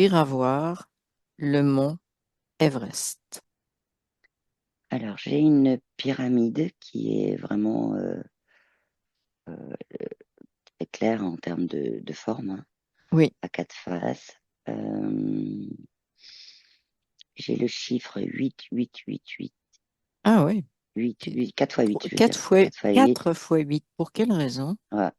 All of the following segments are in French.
décrire à voir le mont Everest? Alors, j'ai une pyramide qui est vraiment très claire en termes de forme, hein, Oui. à quatre faces. Euh, j'ai le chiffre 8 8 8 8 Ah oui. 8 8 4 fois 8 je veux 4 dire. fois 4 fois 8. 4 fois 8. Pour quelle raison? Voilà.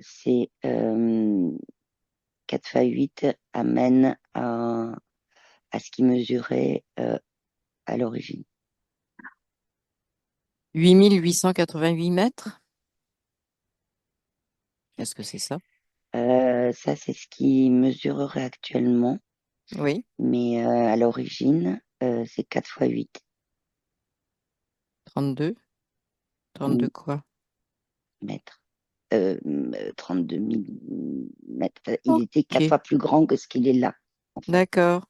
C'est 4 fois 8 amène à ce qui mesurait à l'origine. 8888 mètres? Est-ce que c'est ça? Ça, c'est ce qui mesurerait actuellement, Oui. mais à l'origine, c'est 4 fois 8 32. 32 quoi? mètres. 32 mètres. Il était Ok. 4 fois plus grand que ce qu'il est là, en fait. D'accord.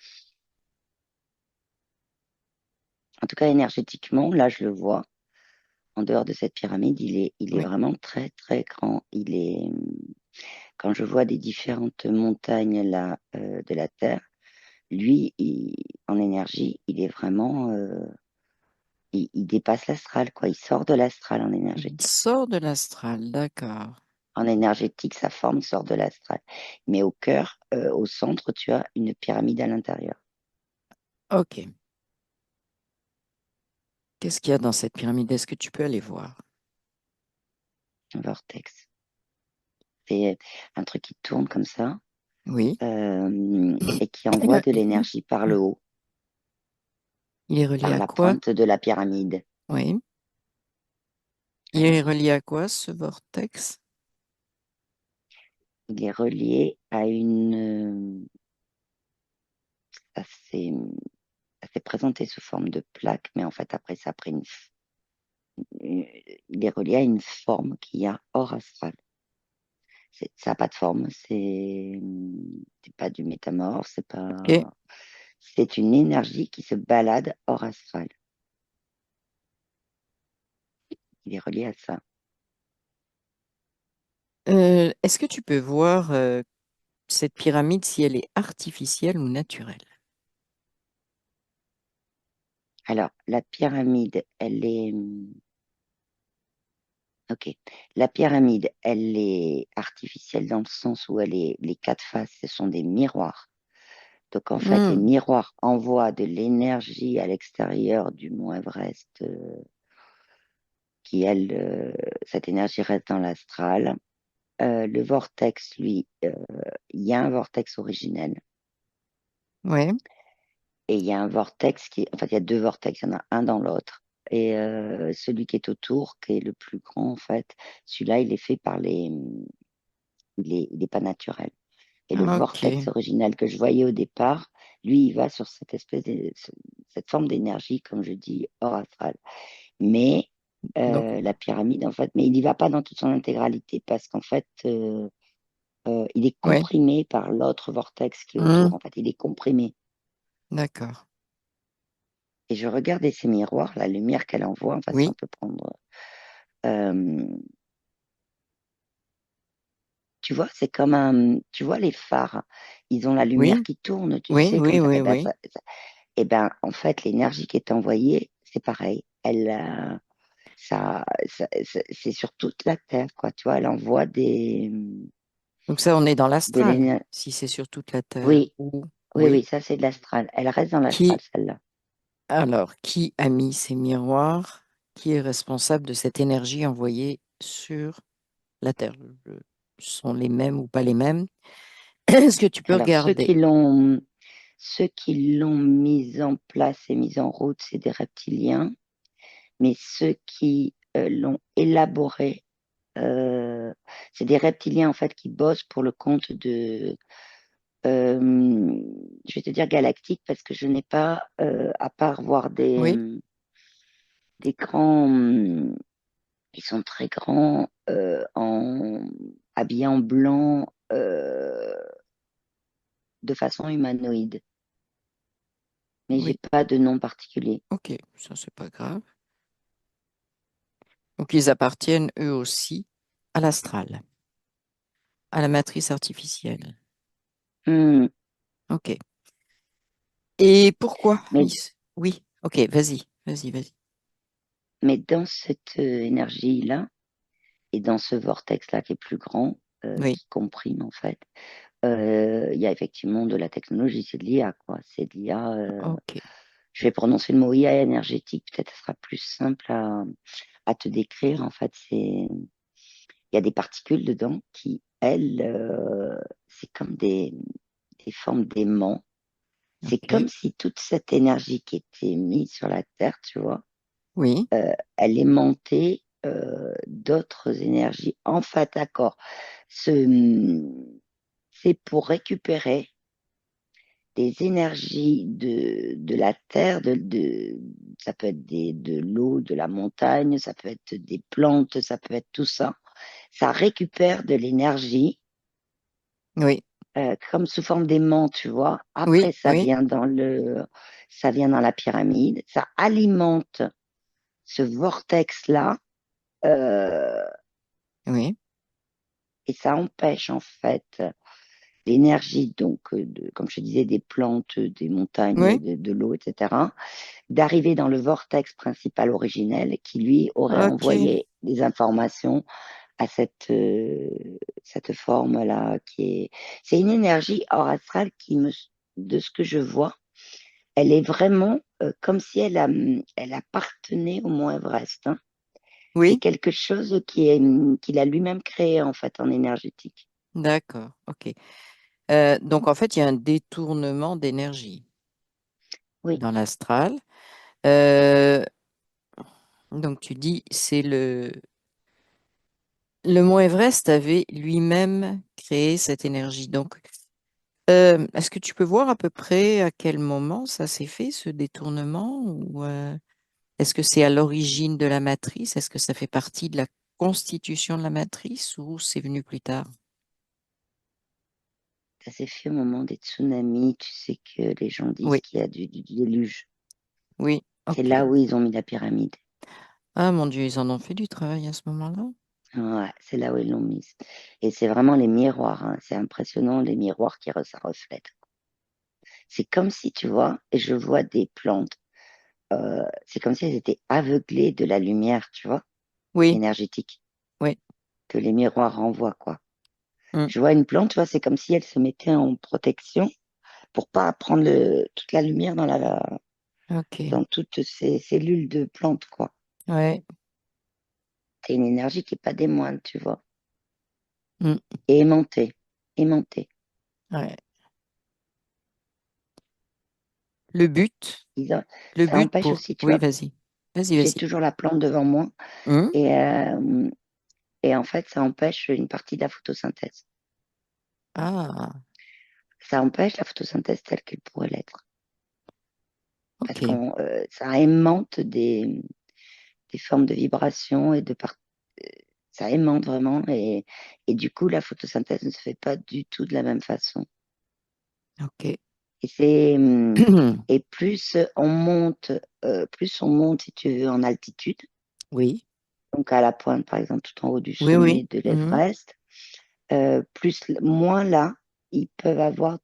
En tout cas, énergétiquement, là, je le vois. En dehors de cette pyramide, il est Oui. vraiment très, très grand. Quand je vois des différentes montagnes là, de la Terre, lui, en énergie, il est vraiment, il dépasse l'astral, quoi. Il sort de l'astral en Il énergétique. sort de l'astral. D'accord. En énergétique, sa forme sort de l'astral. Mais au cœur, au centre, tu as une pyramide à l'intérieur, Ok. Qu'est-ce qu'il y a dans cette pyramide? Est-ce que tu peux aller voir? un vortex. C'est un truc qui tourne comme ça Oui. et qui envoie de l'énergie par le haut, Il est relié par à la quoi? pointe de la pyramide. Oui. Il est Alors, relié à quoi, ce vortex? il est relié à ça s'est ça s'est présenté sous forme de plaque, mais en fait, après, ça a pris il est relié à une forme qu'il y a hors astral. Ça n'a pas de forme, c'est pas du métamorphe, Ok. c'est une énergie qui se balade hors astral. Il est relié à ça. Est-ce que tu peux voir cette pyramide si elle est artificielle ou naturelle? Alors, la pyramide, elle est, ok. La pyramide, elle est artificielle dans le sens où les quatre faces, ce sont des miroirs. Donc, en fait, les Hmm. miroirs envoient de l'énergie à l'extérieur du mont Everest, qui, elle, cette énergie reste dans l'astral. Le vortex, lui, il y a un vortex originel Ouais. et il y a un vortex en fait, il y a deux vortex, il y en a un dans l'autre. Et celui qui est autour, qui est le plus grand, en fait, celui-là, il est fait par il est pas naturel. Et le vortex Ok. original que je voyais au départ, lui, il va sur cette cette forme d'énergie, comme je dis, hors astral. Mais Donc, la pyramide, en fait, mais il n'y va pas dans toute son intégralité parce qu'en fait, il est ouais. comprimé par l'autre vortex qui est autour. Hmm. En fait, il est comprimé. D'accord. Et je regardais ces miroirs, la lumière qu'elle envoie, enfin, ça, on Oui. peut prendre. euh, tu vois, c'est comme un. Tu vois, les phares, ils ont la lumière Oui. qui tourne, tu Oui. sais, comme Oui. ça. Oui. Oui. Eh ben, en fait, l'énergie qui est envoyée, c'est pareil. C'est sur toute la Terre, quoi. Tu vois, elle envoie Donc ça, on est dans de l'astral, l'énergie. si c'est sur toute la Terre. Oui, oui, Oui. oui, ça, c'est de l'astral. Elle reste dans l'astral, Qui, celle-là. alors, qui a mis ces miroirs? Qui est responsable de cette énergie envoyée sur la Terre? Sont les mêmes ou pas les mêmes? Est-ce que tu peux Alors, regarder? ceux qui l'ont mise en place et mise en route, c'est des reptiliens, mais ceux qui l'ont élaboré, euh, c'est des reptiliens en fait qui bossent pour le compte euh, je vais te dire galactique parce que je n'ai pas, à part voir Oui. des grands, ils sont très grands, habillés en blanc, de façon humanoïde, mais j'ai Oui. pas de nom particulier. Ok. Ça, c'est pas grave. Donc, ils appartiennent eux aussi à l'astral. à la matrice artificielle. Hmm. OK. Et pourquoi? Mais, Oui, OK, vas-y, vas-y, vas-y. mais dans cette énergie-là, et dans ce vortex-là qui est plus grand, Oui, qui comprime en fait, il y a effectivement de la technologie, c'est de l'IA, quoi. C'est de l'IA. OK. Je vais prononcer le mot IA énergétique, peut-être ce sera plus simple à te décrire. En fait, il y a des particules dedans qui, elles, c'est comme des formes d'aimants. C'est OK. comme si toute cette énergie qui était mise sur la Terre, tu vois, Oui, elle aimantait d'autres énergies. En fait, d'accord. Ce, c'est pour récupérer des énergies de la terre, ça peut être de l'eau, de la montagne, ça peut être des plantes, ça peut être tout ça. Ça récupère de l'énergie oui, comme sous forme d'aimant, tu vois. Après, oui, oui, ça vient dans la pyramide, ça alimente ce vortex-là euh, oui, et ça empêche en fait l'énergie, donc, comme je te disais, des plantes, des montagnes, oui. de l'eau, etc., d'arriver dans le vortex principal originel qui, lui, aurait OK. envoyé des informations à cette forme-là qui est... C'est une énergie hors astrale de ce que je vois, elle est vraiment comme si elle appartenait au Mont Everest, hein. C'est Oui, quelque chose qu'il a lui-même créé, en fait, en énergétique. d'accord. OK. Donc, en fait, il y a un détournement d'énergie Oui, dans l'astral. Euh, donc, tu dis, c'est le mont Everest avait lui-même créé cette énergie. Donc, est-ce que tu peux voir à peu près à quel moment ça s'est fait, ce détournement, ou est-ce que c'est à l'origine de la matrice? Est-ce que ça fait partie de la constitution de la matrice ou c'est venu plus tard? ça s'est fait au moment des tsunamis. Tu sais que les gens disent Oui, qu'il y a du déluge. oui, C'est ok. là où ils ont mis la pyramide. Ah mon Dieu, ils en ont fait du travail à ce moment-là. Ouais, c'est là où ils l'ont mise. Et c'est vraiment les miroirs, hein. C'est impressionnant, les miroirs ça reflète. C'est comme si, tu vois, et je vois des plantes, c'est comme si elles étaient aveuglées de la lumière, tu vois, Oui, énergétique, oui. que les miroirs renvoient, quoi. Mm, Je vois une plante, tu vois, c'est comme si elle se mettait en protection pour pas prendre toute la lumière ok. dans toutes ces cellules de plantes, quoi. Ouais. C'est une énergie qui est pas des moindres, tu vois. Mm, Et aimantée, aimantée. ouais. Le but, Ils ont- le Ça but empêche pour. aussi, tu Oui, vois. vas-y. Vas-y, J'ai vas-y. toujours la plante devant moi Mm, et, euh, et en fait, ça empêche une partie de la photosynthèse. ah, Ça empêche la photosynthèse telle qu'elle pourrait l'être. Parce ok. que ça aimante des formes de vibrations ça aimante vraiment et du coup, la photosynthèse ne se fait pas du tout de la même façon. Ok. Et et plus on monte, si tu veux, en altitude, Oui, donc à la pointe, par exemple, tout en haut du oui, oui. sommet de Mhm, l'Everest, moins là, ils peuvent avoir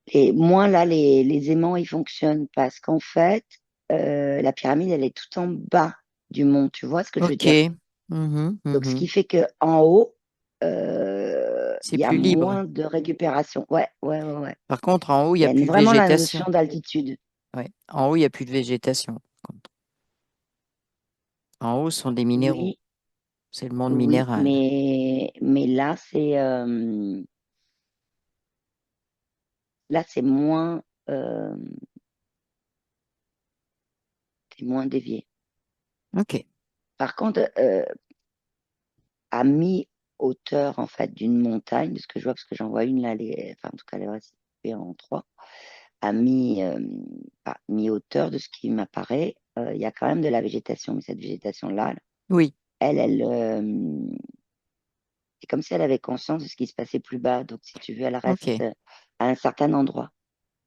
et moins là, les aimants, ils fonctionnent parce qu'en fait, la pyramide, elle est tout en bas du mont, tu vois ce que je veux ok. dire? Mhm, Donc, ce mhm. qui fait que en haut, C'est il y a plus libre. moins de récupération. Ouais, ouais, ouais, ouais. Par contre, en haut, il n'y Il a y a plus de vraiment la végétation. notion d'altitude. Ouais. En haut, il n'y a plus de végétation. Par contre. En haut, ce sont des minéraux. Oui, C'est le monde oui, minéral. mais là, c'est moins dévié. Ok. Par contre, à mi-hauteur en fait d'une montagne, de ce que je vois, parce que j'en vois une là, enfin en tout cas, elle est récipiée en trois, à mi-hauteur de ce qui m'apparaît, il y a quand même de la végétation, mais cette végétation-là, Oui. elle, c'est comme si elle avait conscience de ce qui se passait plus bas. Donc, si tu veux, elle reste Ok. à un certain endroit.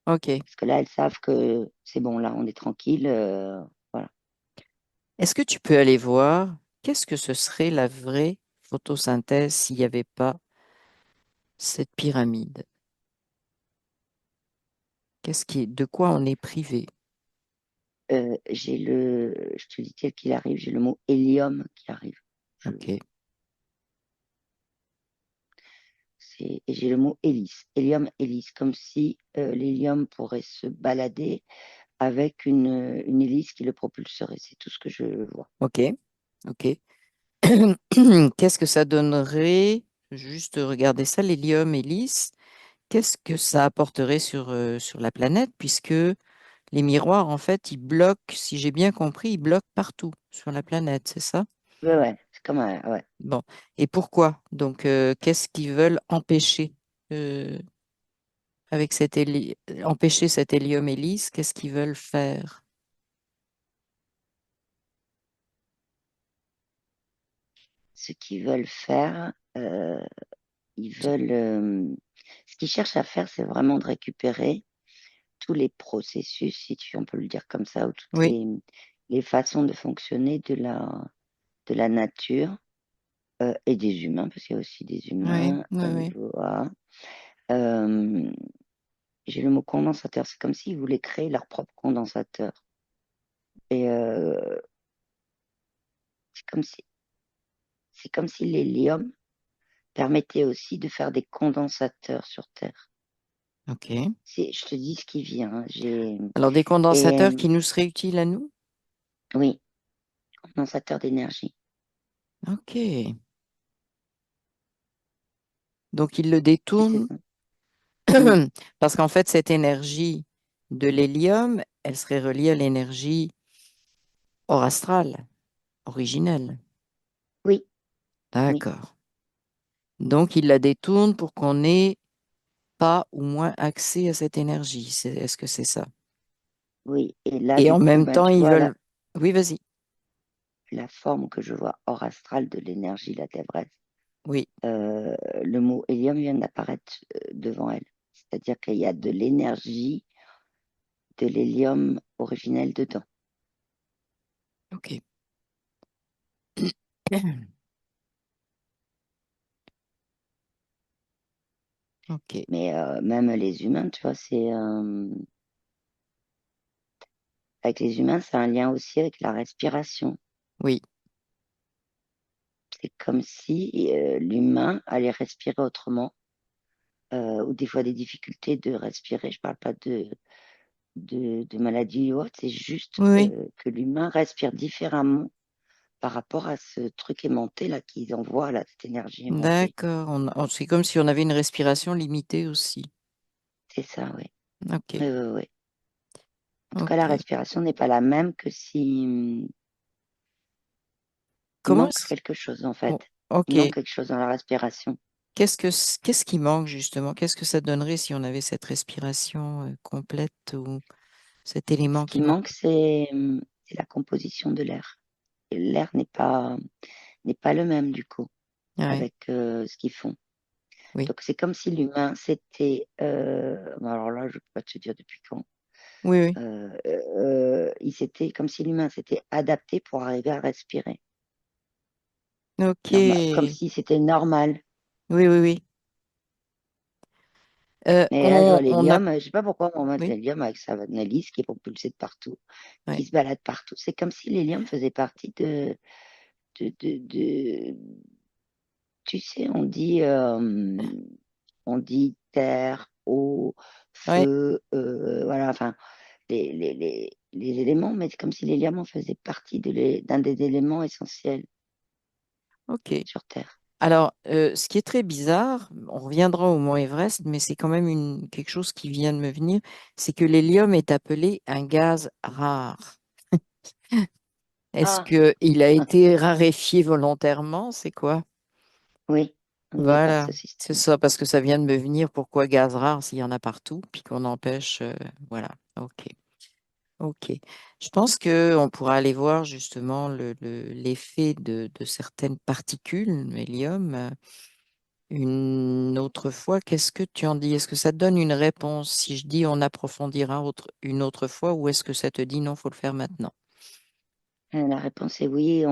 Ok. Parce que là, elles savent que c'est bon, là, on est tranquille. Voilà. Est-ce que tu peux aller voir qu'est-ce que ce serait la vraie photosynthèse s'il n'y avait pas cette pyramide? De quoi on est privé? Je te dis tel qu'il arrive, j'ai le mot hélium qui arrive. Je- Ok, et j'ai le mot hélice, hélium, hélice, comme si l'hélium pourrait se balader avec une hélice qui le propulserait. C'est tout ce que je vois. ok, ok. Qu'est-ce que ça donnerait? Juste regarder ça, l'hélium et lys. Qu'est-ce que ça apporterait sur la planète, puisque les miroirs, en fait, ils bloquent, si j'ai bien compris, ils bloquent partout sur la planète, c'est ça? Ouais, ouais, c'est comme ouais. Bon. Et pourquoi? Donc, qu'est-ce qu'ils veulent empêcher euh, avec empêcher cet hélium et lys? Qu'est-ce qu'ils veulent faire? Ce qu'ils veulent faire, ils veulent, ce qu'ils cherchent à faire, c'est vraiment de récupérer tous les processus, si on peut le dire comme ça, ou toutes Oui, les façons de fonctionner de la nature et des humains, parce qu'il y a aussi des oui, humains oui, au oui. niveau A. Euh, j'ai le mot condensateur, c'est comme s'ils voulaient créer leur propre condensateur. Et c'est comme si, c'est comme si l'hélium permettait aussi de faire des condensateurs sur Terre. OK. Je te dis ce qui vient, hein. Alors, des Et condensateurs qui nous seraient utiles à nous? oui, condensateur d'énergie. OK. Donc, ils le C'est détournent ça. Mm. parce qu'en fait, cette énergie de l'hélium, elle serait reliée à l'énergie hors astrale, originelle. Oui, oui, D'accord. Donc, ils la détournent pour qu'on n'ait pas ou moins accès à cette énergie. Est-ce que c'est ça? oui. Et là, Et du en coup, même ben, temps, tu ils vois, veulent... Oui, vas-y. la forme que je vois hors astrale de l'énergie, la Terrestre, Oui, le mot hélium vient d'apparaître devant elle. C'est-à-dire qu'il y a de l'énergie, de l'hélium originel dedans. OK. OK. Mais même les humains, tu vois, avec les humains, c'est un lien aussi avec la respiration. Oui, C'est comme si l'humain allait respirer autrement, ou des fois des difficultés de respirer. Je parle pas de maladie ou autre, c'est juste oui, oui. que l'humain respire différemment par rapport à ce truc aimanté là qu'ils envoient, là, cette énergie aimantée. D'accord. C'est comme si on avait une respiration limitée aussi. C'est ça, oui. OK. Oui, oui, oui. En tout cas, la OK. respiration n'est pas la même que si il Comment manque est-ce... quelque chose, en oh, fait. Il manque OK. quelque chose dans la respiration. Qu'est-ce qui manque justement? Qu'est-ce que ça donnerait si on avait cette respiration complète ou cet Ce élément qui qui manque? manque, c'est la composition de l'air. Et l'air n'est pas le même, du coup, Ouais, avec ce qu'ils font. oui, Donc, c'est comme si l'humain s'était... alors là, je ne peux pas te dire depuis quand. oui, oui. Il s'était, comme si l'humain s'était adapté pour arriver à respirer. Ok, Normal, comme oui, si c'était normal. oui, oui. Mais là, je vois On a, l'hélium, je sais pas pourquoi on met oui, l'hélium avec sa hélice qui est propulsée de partout, ouais, qui se balade partout. C'est comme si l'hélium faisait partie de- tu sais, on dit terre, eau, ouais, feu, voilà, enfin, les éléments, mais c'est comme si l'hélium en faisait partie d'un des éléments essentiels ok. sur Terre. Alors, ce qui est très bizarre, on reviendra au mont Everest, mais c'est quand même quelque chose qui vient de me venir, c'est que l'hélium est appelé un gaz rare. Est-ce Ah, qu'il a été raréfié volontairement? C'est quoi? oui, oui, par Voilà, ce c'est système. ça, parce que ça vient de me venir. Pourquoi gaz rare s'il y en a partout, puis qu'on empêche. Voilà, ok, ok. Je pense qu'on pourra aller voir justement l'effet de certaines particules, hélium, une autre fois. Qu'est-ce que tu en dis? Est-ce que ça te donne une réponse si je dis on approfondira une autre fois, ou est-ce que ça te dit non, faut le faire maintenant? La réponse est oui,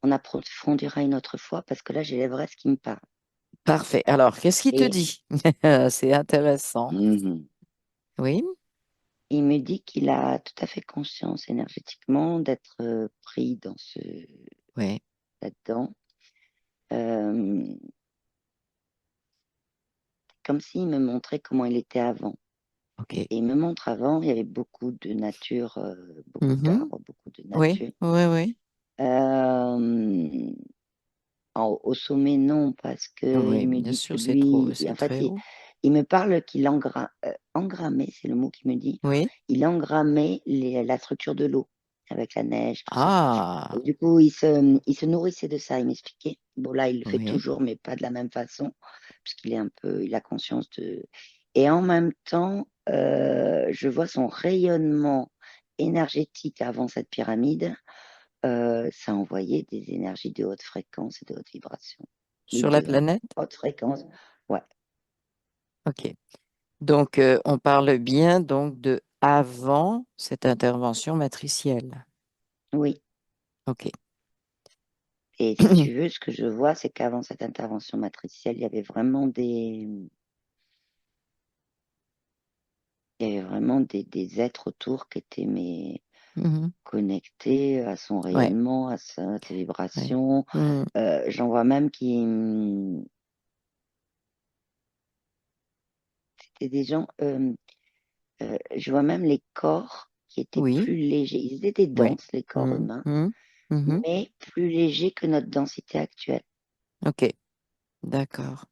On approfondira une autre fois parce que là, j'ai l'Everest qui me parle. Parfait. Alors, qu'est-ce qu'il te Et dit? C'est intéressant. mhm, Oui, il me dit qu'il a tout à fait conscience énergétiquement d'être pris dans oui, là-dedans. Euh, Comme s'il me montrait comment il était avant. ok. Et il me montre avant, il y avait beaucoup de nature, beaucoup Mhm. d'arbres, beaucoup de Oui, nature. oui, oui, Euh, Au sommet, non, parce que oui, il me bien dit que sûr, c'est trop, lui, c'est en fait, très haut. il me parle qu'il engrammait, c'est le mot qu'il me dit, Oui. il engrammait la structure de l'eau avec la neige, tout ça. Ah, Et du coup, il se nourrissait de ça, il m'expliquait. Bon, là, il le fait oui, toujours, mais pas de la même façon, puisqu'il est un peu, il a conscience de. Et en même temps, je vois son rayonnement énergétique avant cette pyramide, ça envoyait des énergies de haute fréquence et de haute vibration. Les sur la deux, hein. planète. Haute fréquence, ouais, Ok. Donc, on parle bien donc de avant cette intervention matricielle. oui. Ok. Et si tu veux, ce que je vois, c'est qu'avant cette intervention matricielle, il y avait vraiment des êtres autour qui étaient Mhm. connectés à son Ouais, rayonnement, à ses ouais. vibrations. Mhm. J'en vois même qui c'était des gens. Je vois même les corps qui étaient Oui, plus légers. Ils étaient oui. denses, les corps Mhm. humains, Mhm. Mhm. mais plus légers que notre densité actuelle. Ok, d'accord.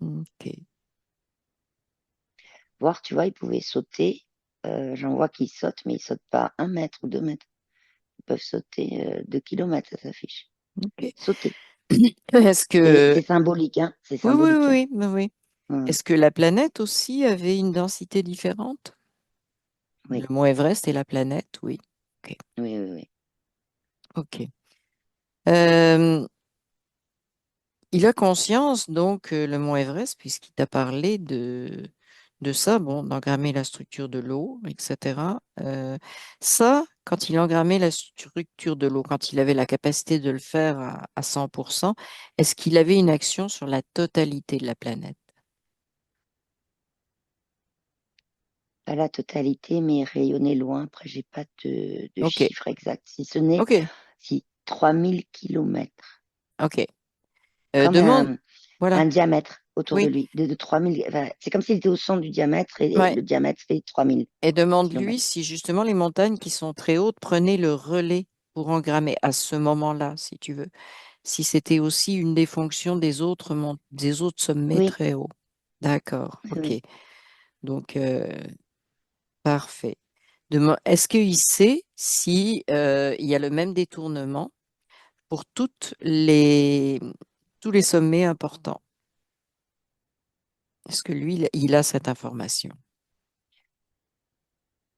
Ok. Voir, tu vois, ils pouvaient sauter. J'en vois qui sautent, mais ils sautent pas 1 mètre ou 2 mètres. Ils peuvent sauter 2 kilomètres, ça s'affiche. Ok. Sauter. Est-ce Et que... c'est symbolique, hein? C'est Oui, oui, symbolique, hein? oui, oui, oui. Hum, Est-ce que la planète aussi avait une densité différente? Le oui, mont Everest et la planète, oui. Ok. oui, oui, oui. Ok. Euh, il a conscience, donc, le mont Everest, puisqu'il t'a parlé de ça, bon, d'engrammer la structure de l'eau, etc. Ça, quand il engrammait la structure de l'eau, quand il avait la capacité de le faire à 100%, est-ce qu'il avait une action sur la totalité de la planète? Pas la totalité, mais rayonner loin. Après, j'ai pas de Ok, chiffre exact. Si ce n'est, ok, si 3000 kilomètres, ok. comme Demande, voilà, un diamètre autour de oui, lui, de 3000. Enfin, c'est comme s'il était au centre du diamètre et ouais. le diamètre fait 3000 kilomètres. Et demande-lui si justement les montagnes qui sont très hautes prenaient le relais pour engrammer à ce moment-là, si tu veux. Si c'était aussi une des fonctions des autres sommets Oui, très hauts. D'accord, oui, ok. oui. Donc, parfait. Est-ce qu'il sait si il y a le même détournement pour tous les sommets importants? Est-ce que lui, il a cette information?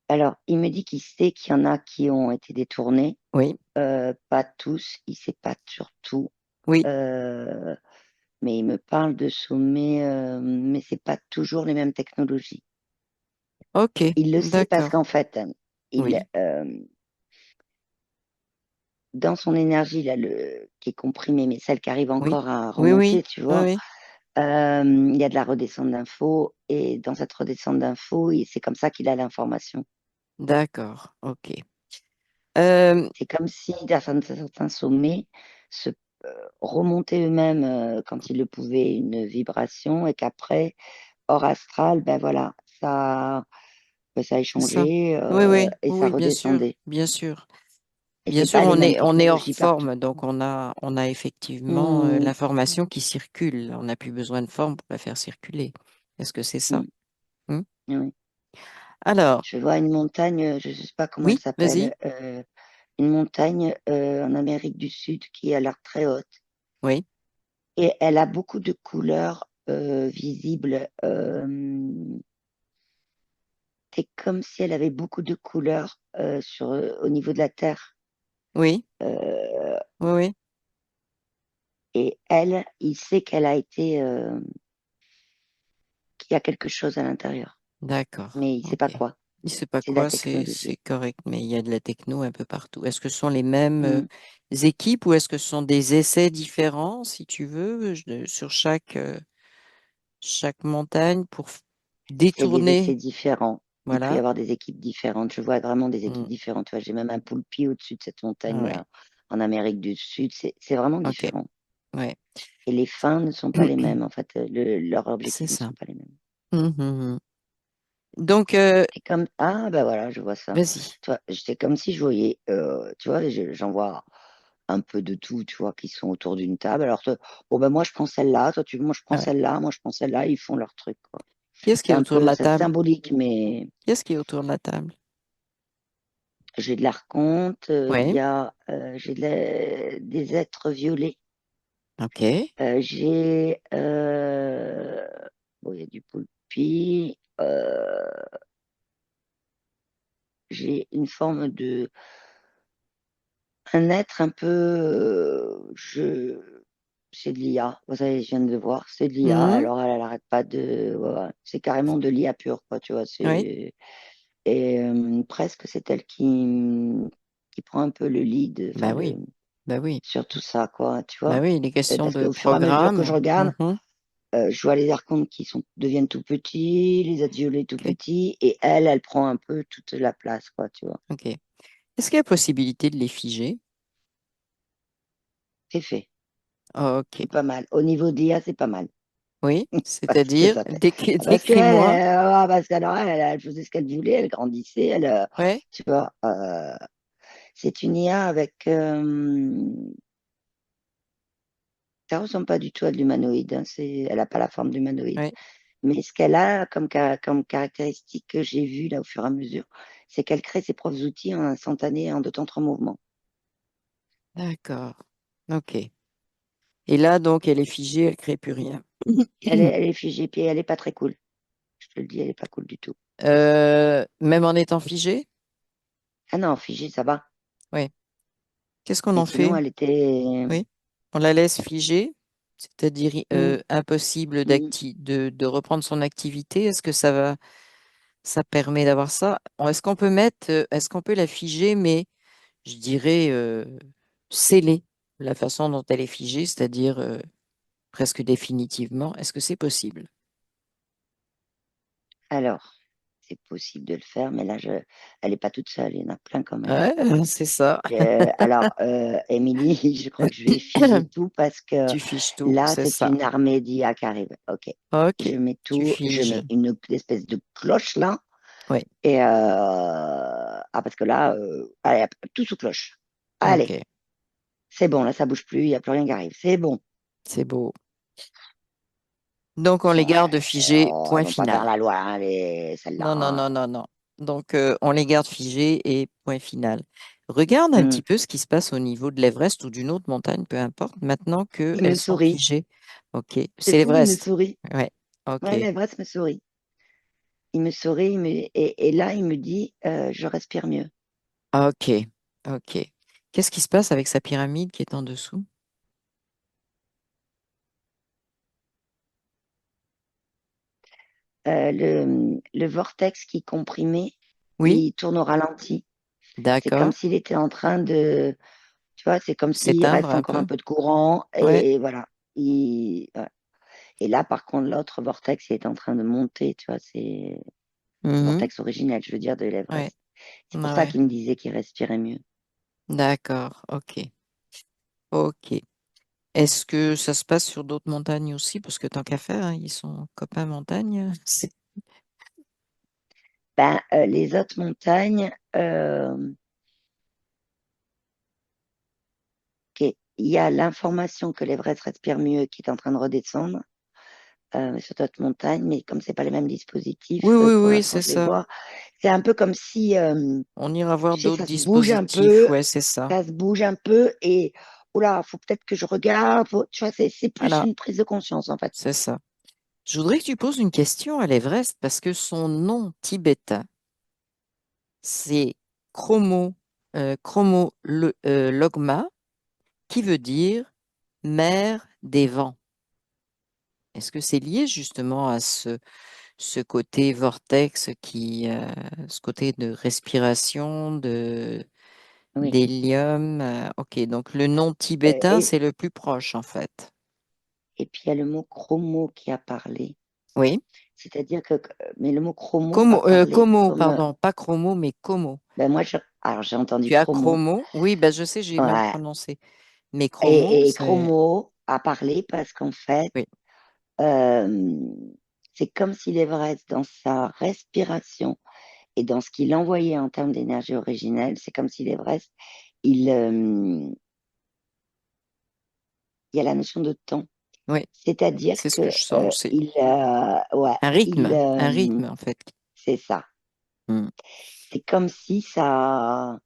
Alors, il me dit qu'il sait qu'il y en a qui ont été détournés. Oui, Pas tous, il sait pas sur tout. oui, Euh, mais il me parle de sommets, mais c'est pas toujours les mêmes technologies. ok, Il le sait parce d'accord. qu'en fait, il, Oui, dans son énergie, là, qui est comprimée, mais celle qui arrive oui, encore à oui, remonter, oui, tu oui, vois, oui. il y a de la redescente d'infos, et dans cette redescente d'infos, c'est comme ça qu'il a l'information. D'accord, ok. Euh, C'est comme si, dans certains sommets, se remontaient eux-mêmes, quand ils le pouvaient, une vibration, et qu'après, hors astral, ben voilà, ça c'est ça. échangeait, Oui, oui, et ça oui, bien sûr, redescendait. bien sûr. Et Bien c'est sûr, pas les mêmes on est hors technologies partout. forme, donc on a effectivement Mmh, l'information qui circule. On n'a plus besoin de forme pour la faire circuler. Est-ce que c'est ça? mmh, Hmm. oui. Alors, Je vois une montagne, je ne sais pas comment elle oui, vas-y. s'appelle, une montagne en Amérique du Sud qui a l'air très haute. Oui, Et elle a beaucoup de couleurs visibles. C'est comme si elle avait beaucoup de couleurs au niveau de la Terre. oui, Euh, oui, oui. et elle, il sait qu'il y a quelque chose à l'intérieur, D'accord. mais il ne sait pas OK. quoi. Je sais pas C'est la quoi, c'est technologie. correct, mais il y a de la techno un peu partout. Est-ce que ce sont les mêmes Mm. équipes ou est-ce que ce sont des essais différents, si tu veux, sur chaque montagne pour C'est des essais détourner? différents. Il peut y Voilà. avoir des équipes différentes. Je vois vraiment des équipes Mm. différentes. Tu vois, j'ai même un poulpi au-dessus de cette Ah ouais. montagne-là, en Amérique du Sud. C'est vraiment OK. différent. Ouais. Et les fins ne sont pas les mêmes. En fait, leurs C'est objectifs ne ça. sont pas les mêmes. Mhm. Donc, Et comme, ah, bah voilà, je vois ça. vas-y. Tu vois, c'est comme si je voyais, tu vois, j'en vois un peu de tout, tu vois, qui sont autour d'une table. Alors, bon, ben, moi, je prends celle-là, toi, moi, je prends Ah ouais. celle-là, moi, je prends celle-là, ils font leur truc, quoi. Qui est-ce qui C'est est un autour de peu, la c'est table? symbolique, mais Qui est-ce qui est autour de la table? j'ai de l'archonte, il Oui. y a, j'ai des êtres violets, OK. bon, il y a du poulpi, j'ai une forme de, un être un peu, c'est de l'IA. Vous savez, je viens de le voir, c'est de l'IA. Mhm. Alors, elle arrête pas de, ouais, ouais. C'est carrément de l'IA pure, quoi, tu vois. Oui. Et presque c'est elle qui prend un peu le lead, enfin, Bah oui. Bah oui. sur tout ça, quoi, tu Bah vois. oui, les questions Parce de qu'au fur et à mesure que je programme. regarde, Mhm. je vois les archontes deviennent tout petits, les adviolés tout OK. petits, et elle prend un peu toute la place, quoi, tu vois. OK. Est-ce qu'il y a possibilité de les figer? C'est fait. OK. C'est pas mal. Au niveau d'IA, c'est pas mal. Oui, Parce que c'est-à-dire, ça fait. Ah, parce qu'elle, décris-moi. parce qu'alors elle faisait ce qu'elle voulait, elle grandissait, Ouais. tu vois, c'est une IA avec, ça ressemble pas du tout à de l'humanoïde, hein, elle a pas la forme d'humanoïde. Ouais. Mais ce qu'elle a comme caractéristique que j'ai vu là au fur et à mesure, c'est qu'elle crée ses propres outils en instantané, en deux temps, trois mouvements. D'accord. OK. Et là, donc, elle est figée, elle ne crée plus rien. Elle est figée, puis elle est pas très cool. Je te le dis, elle est pas cool du tout. Même en étant figée? Ah non, figée, ça va. Oui. Qu'est-ce qu'on Mais en sinon, fait? elle était. Oui. On la laisse figée, c'est-à-dire Hum, impossible hum. de reprendre son activité. Est-ce que ça permet d'avoir ça? Est-ce qu'on peut la figer, mais je dirais sceller la façon dont elle est figée, c'est-à-dire presque définitivement. Est-ce que c'est possible? Alors, c'est possible de le faire, mais là, elle n'est pas toute seule, il y en a plein comme elle. Ouais, c'est ça. Alors, Émilie, je crois que je vais figer tout parce que Tu fiches tout, là, c'est c'est ça. une armée d'IA qui arrive. OK. Ok, Je mets tu tout, je figes. mets une espèce de cloche là. Oui, Et parce que là, allez, hop, tout sous cloche. Allez, ok, c'est bon, là, ça bouge plus, il n'y a plus rien qui arrive. C'est bon. c'est beau. Donc, on les garde figés, Oh, elles point vont pas faire final. la loi, hein, Non, non, celles-là. non, non, non. Donc, on les garde figés et point final. Regarde un Hmm. petit peu ce qui se passe au niveau de l'Everest ou d'une autre montagne, peu importe, maintenant Il qu'elles me sont sourit. figées. Ok, C'est c'est fou, il me l'Everest. sourit. Ouais, ok, Ouais, l'Everest me sourit. Il me sourit, et là, il me dit, je respire mieux. ok, ok. Qu'est-ce qui se passe avec sa pyramide qui est en dessous? Le vortex qui comprimait, Oui, il tourne au ralenti. C'est comme d'accord. s'il était en train de, tu vois, c'est comme s'il S'éteindre reste un encore un peu. peu de courant, Ouais. et voilà. Ouais. Et là, par contre, l'autre vortex, il est en train de monter, tu vois, c'est le Mhm. vortex originel, je veux dire, de Ouais. l'Everest. C'est pour Ouais, ça ouais. qu'il me disait qu'il respirait mieux. D'accord. Ok. Ok. Est-ce que ça se passe sur d'autres montagnes aussi? Parce que tant qu'à faire, hein, ils sont copains montagne. Ben, les autres montagnes, ok, il y a l'information que l'Everest respire mieux qui est en train de redescendre sur d'autres montagnes, mais comme c'est pas les mêmes Oui, dispositifs, oui, pour oui, l'instant, c'est je vais ça. voir. C'est un peu comme si, On ira voir tu sais, d'autres ça se bouge un dispositifs. peu, Ouais, c'est ça. et oula, faut peut-être que je regarde. Tu vois, c'est plus Voilà, une prise de conscience en fait. c'est ça. Je voudrais que tu poses une question à l'Everest parce que son nom tibétain, c'est Logma, qui veut dire mère des vents. Est-ce que c'est lié justement à ce côté vortex ce côté de respiration, Oui. d'hélium. Ok, donc le nom Euh, tibétain, et, c'est le plus proche en fait. et puis il y a le mot chromo qui a parlé. Oui. C'est-à-dire que, mais le mot chromo a parlé Como, comme, pardon, pas chromo, mais como. ben moi, alors j'ai entendu Tu as chromo. chromo? Oui, ben je sais, j'ai mal Ouais. prononcé. Mais chromo, Et c'est. chromo a parlé parce qu'en fait, Oui, euh, c'est comme si l'Everest, dans sa respiration et dans ce qu'il envoyait en termes d'énergie originelle, c'est comme si l'Everest, il y a la notion de temps. oui, C'est-à-dire c'est ce que que je sens aussi. ouais, Un rythme en fait. c'est ça. Hmm. C'est comme si ça,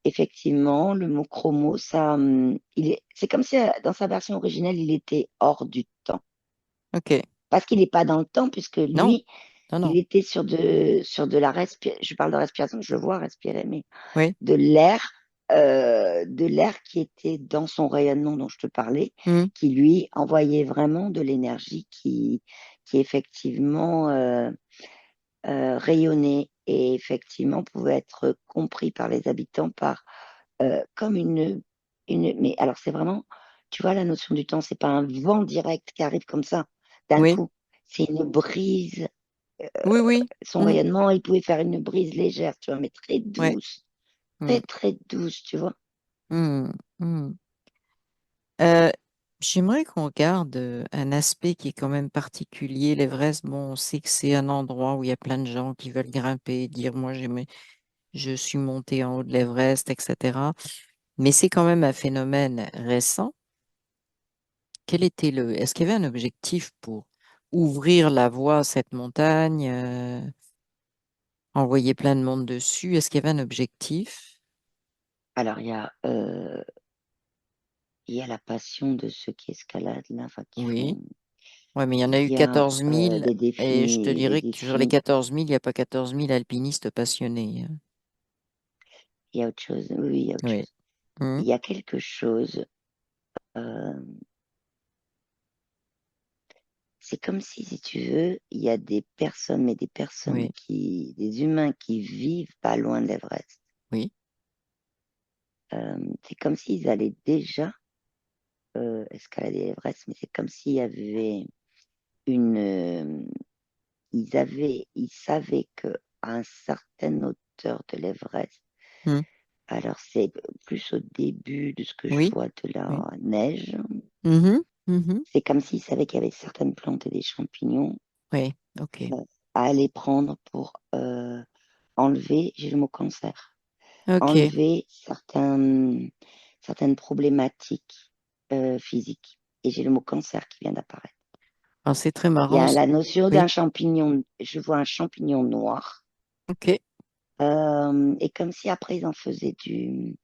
effectivement, le mot chromo, ça, c'est comme si dans sa version originelle, il était hors du temps. Ok. Parce qu'il n'est pas dans le temps, puisque Non, lui, non, il non. était sur de la respiration. Je parle de respiration, je le vois respirer, mais Oui. de de l'air qui était dans son rayonnement dont je te parlais, Hmm. qui lui envoyait vraiment de l'énergie qui effectivement rayonnait et effectivement pouvait être compris par les habitants comme mais alors c'est vraiment, tu vois, la notion du temps, c'est pas un vent direct qui arrive comme ça d'un Oui, coup, c'est une brise. oui, oui. Son Hmm. rayonnement, il pouvait faire une brise légère, tu vois, mais Ouais. Hmm. très douce, tu vois. Hmm. Hmm. Euh, J'aimerais qu'on regarde un aspect qui est quand même particulier. L'Everest, bon, on sait que c'est un endroit où il y a plein de gens qui veulent grimper, dire moi je suis monté en haut de l'Everest, etc. Mais c'est quand même un phénomène récent. Est-ce qu'il y avait un objectif pour ouvrir la voie à cette montagne, envoyer plein de monde dessus? Est-ce qu'il y avait un objectif? Alors, il y a la passion de ceux qui escaladent, là, enfin, qui Oui. font. Ouais, mais il y en a Il eu y a 14 000 et je te des dirais que sur les défis, 14 000, il n'y a pas 14 000 alpinistes passionnés, hein. il y a autre chose. Oui, oui, il y a autre Oui. chose. Mhm. Il y a quelque chose. euh, c'est comme si tu veux, il y a des personnes, mais Oui. des humains qui vivent pas loin de l'Everest. Oui. C'est comme s'ils allaient déjà escalader l'Everest, mais c'est comme s'il y avait une, ils savaient que à une certaine hauteur de l'Everest, Mhm. alors c'est plus au début de ce que je Oui. vois de la Oui. neige, Mhm. Mhm. c'est comme s'ils savaient qu'il y avait certaines plantes et des champignons Oui. OK. à aller prendre pour enlever, j'ai le mot cancer, OK. enlever certaines problématiques physiques. Et j'ai le mot cancer qui vient d'apparaître. Alors, c'est très Il y marrant. a la notion Oui. d'un champignon, je vois un champignon noir, OK. et comme si après ils en faisaient tu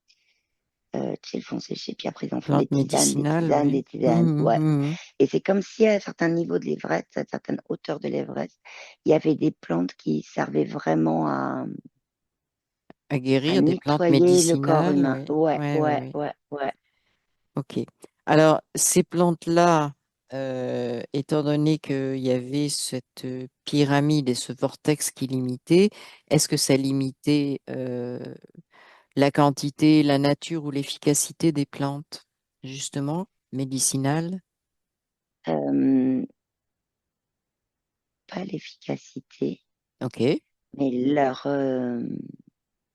sais, ils le font sécher, puis après ils en font Plante médicinale, oui. des tisanes, Mhm. ouais. Mhm. Et c'est comme si à un certain niveau de l'Everest, à une certaine hauteur de l'Everest, il y avait des plantes qui servaient vraiment À à guérir des plantes nettoyer le corps médicinales, humain. oui. Ouais, Oui, oui, ouais, oui. ouais, ouais. OK. Alors, ces plantes-là, étant donné qu'il y avait cette pyramide et ce vortex qui limitait, est-ce que ça limitait la quantité, la nature ou l'efficacité des plantes, justement, médicinales? Euh, Pas l'efficacité, OK. mais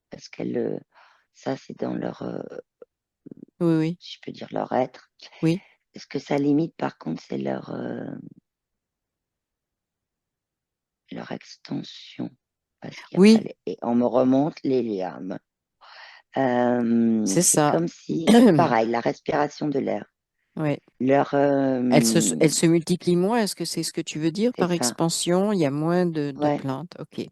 parce ça c'est dans Oui, oui, si je peux dire leur être. oui, Ce que ça limite par contre, c'est leur extension. Parce qu'il y a pas oui, et on me remonte les lianes. c'est C'est ça. comme si, pareil, la respiration de l'air. Ouais. Leur, Elles se multiplient moins, est-ce que c'est ce que tu veux dire c'est par ça. expansion? Il y a moins de Ouais. plantes. OK.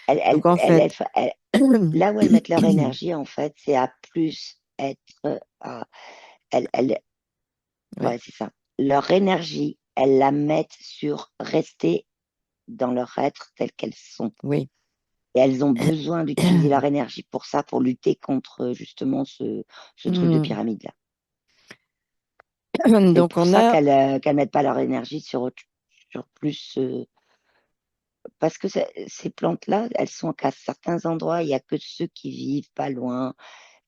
Elles, elles, Donc, en elles, fait, elles- elles- Là où elles mettent leur énergie, en fait, c'est à plus être. À- elles, elles- oui, ouais, c'est ça. Leur énergie, elles la mettent sur rester dans leur être tel qu'elles sont. oui. Et elles ont besoin d'utiliser leur énergie pour ça, pour lutter contre justement ce truc de Hmm. pyramide-là. C'est Donc, pour on ça a, qu'elles mettent pas leur énergie sur plus. parce que ces plantes-là, elles sont qu'à certains endroits, il n'y a que ceux qui vivent pas loin,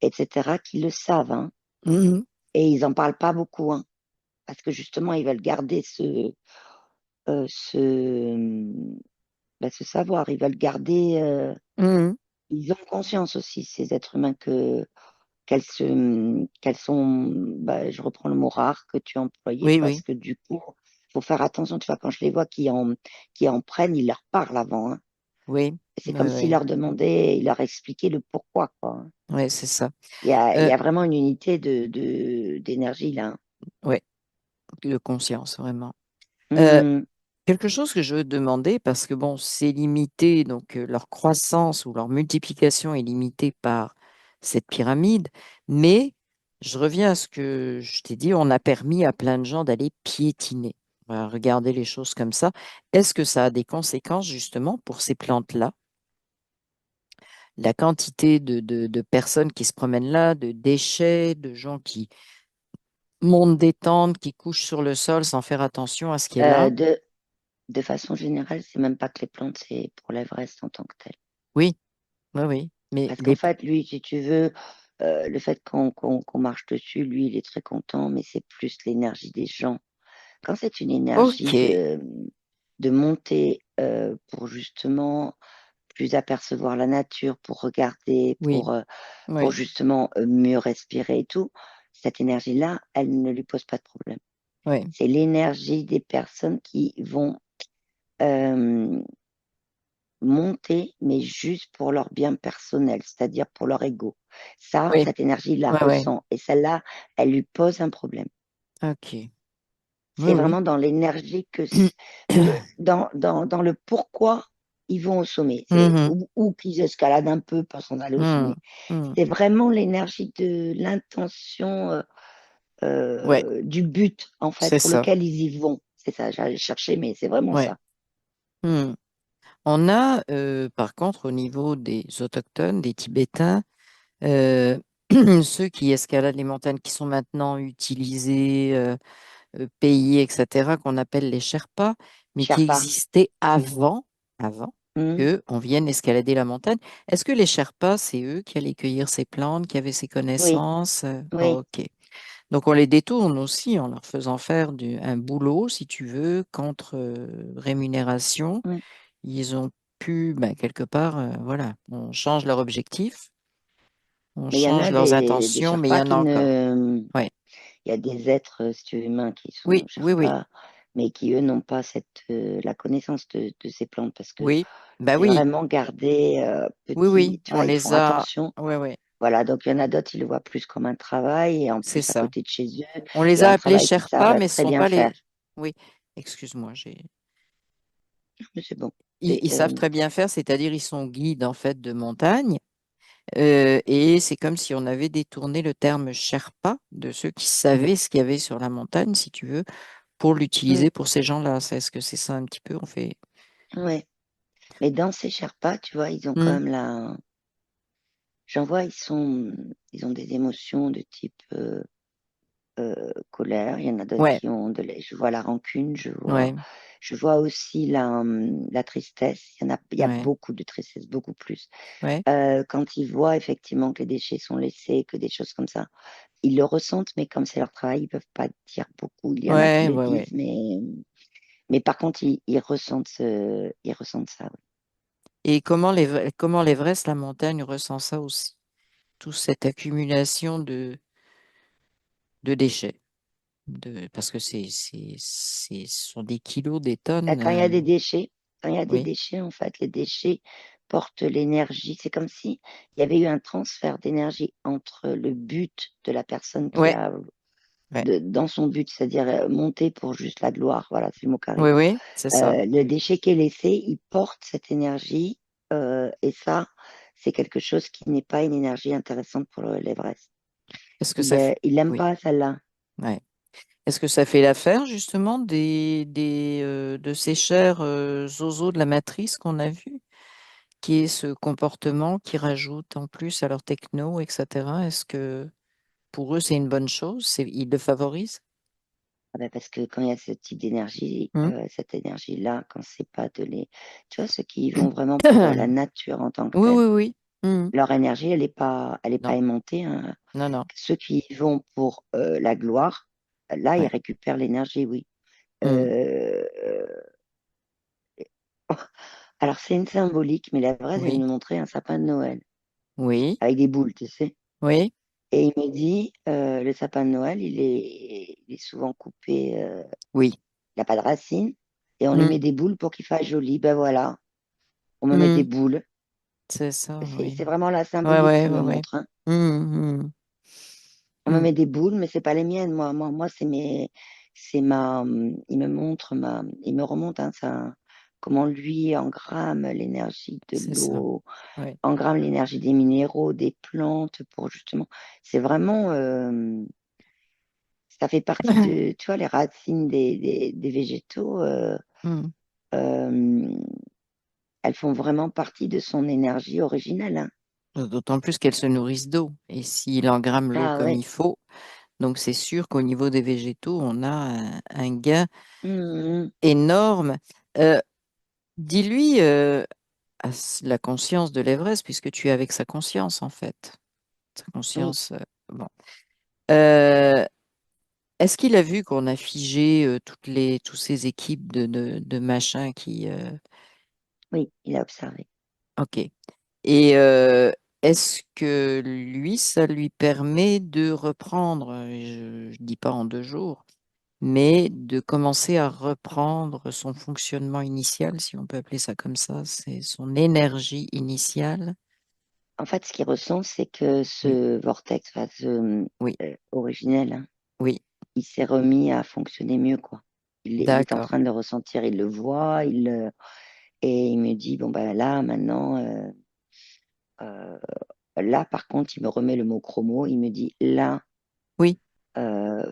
etc., qui le savent, hein. Mhm. Et ils n'en parlent pas beaucoup, hein, parce que justement, ils veulent garder euh, ce, ce savoir, ils veulent garder, Mhm. ils ont conscience aussi, ces êtres humains, qu'elles sont, je reprends le mot rare que tu as employé, Oui, parce oui, que du coup, faut faire attention, tu vois, quand je les vois qui en prennent, ils leur parlent avant, hein. oui, Et c'est oui, comme s'ils oui, leur demandaient, ils leur expliquaient le pourquoi, quoi, hein. ouais, c'est ça. Il Euh, y a vraiment une unité d'énergie là, hein. ouais, de conscience, vraiment. Euh, Hum, Quelque chose que je veux te demander, parce que bon, c'est limité, donc leur croissance ou leur multiplication est limitée par cette pyramide, mais je reviens à ce que je t'ai dit, on a permis à plein de gens d'aller piétiner. On va regarder les choses comme ça. Est-ce que ça a des conséquences justement pour ces plantes-là? La quantité de personnes qui se promènent là, de déchets, de gens qui montent des tentes, qui couchent sur le sol sans faire attention à ce qui est euh, là. de, de façon générale, c'est même pas que les plantes, c'est pour l'Everest en tant que tel. Oui, oui, oui. Mais Parce qu'en les... fait, lui, si tu veux, le fait qu'on marche dessus, lui, il est très content, mais c'est plus l'énergie des gens. Quand c'est une énergie Ok, de monter pour justement plus apercevoir la nature, pour regarder, oui, pour oui, justement mieux respirer et tout, cette énergie-là, elle ne lui pose pas de problème. oui. C'est l'énergie des personnes qui vont euh, monter, mais juste pour leur bien personnel, c'est-à-dire pour leur ego. Ça, Oui, cette énergie, il la ouais, ouais. ressent. Et celle-là, elle lui pose un problème. Ok. Oui, C'est oui. vraiment dans l'énergie dans le pourquoi ils vont au sommet. Mhm, Ou qu'ils escaladent un peu pour s'en aller au mhm, sommet. mhm. C'est vraiment l'énergie de l'intention, Ouais, du but, en fait, c'est pour ça. lequel ils y vont. C'est ça, j'allais chercher, mais c'est vraiment Ouais. ça. Mhm. On a, par contre, au niveau des autochtones, des Tibétains, euh, ceux qui escaladent les montagnes qui sont maintenant utilisés, payés, etc., qu'on appelle les Sherpas, mais qui Sherpa. existaient avant Hmm, que on vienne escalader la montagne. Est-ce que les Sherpas, c'est eux qui allaient cueillir ces plantes, qui avaient ces oui, connaissances? oui. Ok. Donc on les détourne aussi en leur faisant faire un boulot, si tu veux, contre rémunération. Hmm. Ils ont pu, ben, quelque part, voilà, on change leur objectif, on Mais il y en change a leurs des intentions, mais il y Sherpas en a qui encore. ne. Ouais. Il y a des êtres, si tu veux, humains qui sont Oui, oui, oui, Sherpas, mais qui, eux, n'ont pas la connaissance de ces plantes parce que oui. Ben c'est oui, vraiment gardé oui, petit. oui, Tu on vois, ils font les a. attention. Oui, oui, Voilà, donc il y en a d'autres, ils le voient plus comme un travail et en c'est plus à ça. côté de chez eux On les et a un appelés travail qu'ils Sherpas, savent mais ce très sont bien pas les. faire. Oui, excuse-moi, j'ai. Mais c'est bon. Ils, C'est, ils savent très bien faire, c'est-à-dire ils sont guides en fait de montagne. Et c'est comme si on avait détourné le terme Sherpa de ceux qui savaient ce qu'il y avait sur la montagne, si tu veux, pour mm, l'utiliser pour ces gens-là. Est-ce que c'est ça un petit peu? On fait. ouais. Mais dans ces Sherpas, tu vois, ils ont quand Hmm. même j'en vois, ils ont des émotions de type colère, il y en a d'autres Ouais, qui ont je vois la rancune, ouais, je vois aussi la tristesse. Il y a ouais, beaucoup de tristesse, beaucoup plus. ouais, Quand ils voient effectivement que les déchets sont laissés, que des choses comme ça, ils le ressentent, mais comme c'est leur travail, ils peuvent pas dire beaucoup. Il y en a qui ouais, le ouais, ouais. disent, mais par contre, ils ressentent ça. Oui. Et comment l'Everest, la montagne, ressent ça aussi? Toute cette accumulation de déchets. Parce que ce sont des kilos, des tonnes. Quand il y a des déchets, quand il y a des Oui, déchets, en fait, les déchets portent l'énergie. C'est comme si il y avait eu un transfert d'énergie entre le but de la personne qui ouais, a ouais. dans son but, c'est-à-dire monter pour juste la gloire. Voilà, c'est le mot qui Oui, arrive. oui, c'est ça. Le déchet qui est laissé, il porte cette énergie et ça, c'est quelque chose qui n'est pas une énergie intéressante pour l'Everest. Est-ce que ça fait... Il aime Oui, pas celle-là. ouais. Est-ce que ça fait l'affaire justement de ces chers zozos de la matrice qu'on a vu, qui est ce comportement qui rajoute en plus à leur techno, etc. Est-ce que pour eux c'est une bonne chose? Ils le favorisent? Ah ben, parce que quand il y a ce type d'énergie, Hmm. cette énergie-là, quand c'est pas de les... Tu vois, ceux qui vont vraiment pour la nature en tant que Oui, telle, oui, oui. Hmm. leur énergie, elle est pas Non, aimantée, hein. non, non. Ceux qui y vont pour la gloire, là, ils Ouais. récupèrent l'énergie, oui. Hmm. Euh, Alors, c'est une symbolique, mais la vraie, elle Oui, me montrait un sapin de Noël oui, avec des boules, tu sais. oui, Et il me dit, le sapin de Noël, il est souvent coupé, oui. il n'a pas de racines, et on lui Hmm. met des boules pour qu'il fasse joli. Ben voilà, on me met des Hmm. boules. C'est ça, oui. C'est vraiment la Ouais, symbolique ouais, qu'il ouais, me ouais. montre, hein. Hmm, hmm, On me hmm. met des boules, mais c'est pas les miennes. Moi, c'est ma, il me remonte, hein, ça, comment lui engramme l'énergie de C'est ça. l'eau, Ouais. engramme l'énergie des minéraux, des plantes pour justement, c'est vraiment, ça fait partie de, tu vois, les racines des végétaux, Hmm. euh, elles font vraiment partie de son énergie originelle, hein. D'autant plus qu'elles se nourrissent d'eau. Et s'il engramme l'eau Ah comme ouais. il faut, donc c'est sûr qu'au niveau des végétaux, on a un gain Mhm. énorme. Euh, dis-lui la conscience de l'Everest, puisque tu es avec sa conscience, en fait. Sa Oui, conscience. Bon. Euh, est-ce qu'il a vu qu'on a figé tous ces équipes de machins qui. oui, il a observé. Ok. Et est-ce que lui, ça lui permet de reprendre, je ne dis pas en 2 jours, mais de commencer à reprendre son fonctionnement initial, si on peut appeler ça comme ça, c'est son énergie initiale. En fait, ce qu'il ressent, c'est que Oui, ce vortex, enfin, ce oui, originel, hein, oui, il s'est remis à fonctionner mieux, quoi. Il est en d'accord. train de le ressentir, il le voit, et il me dit, bon, ben là, maintenant, euh, là, par contre, il me remet le mot chromo, il me dit, là, Oui,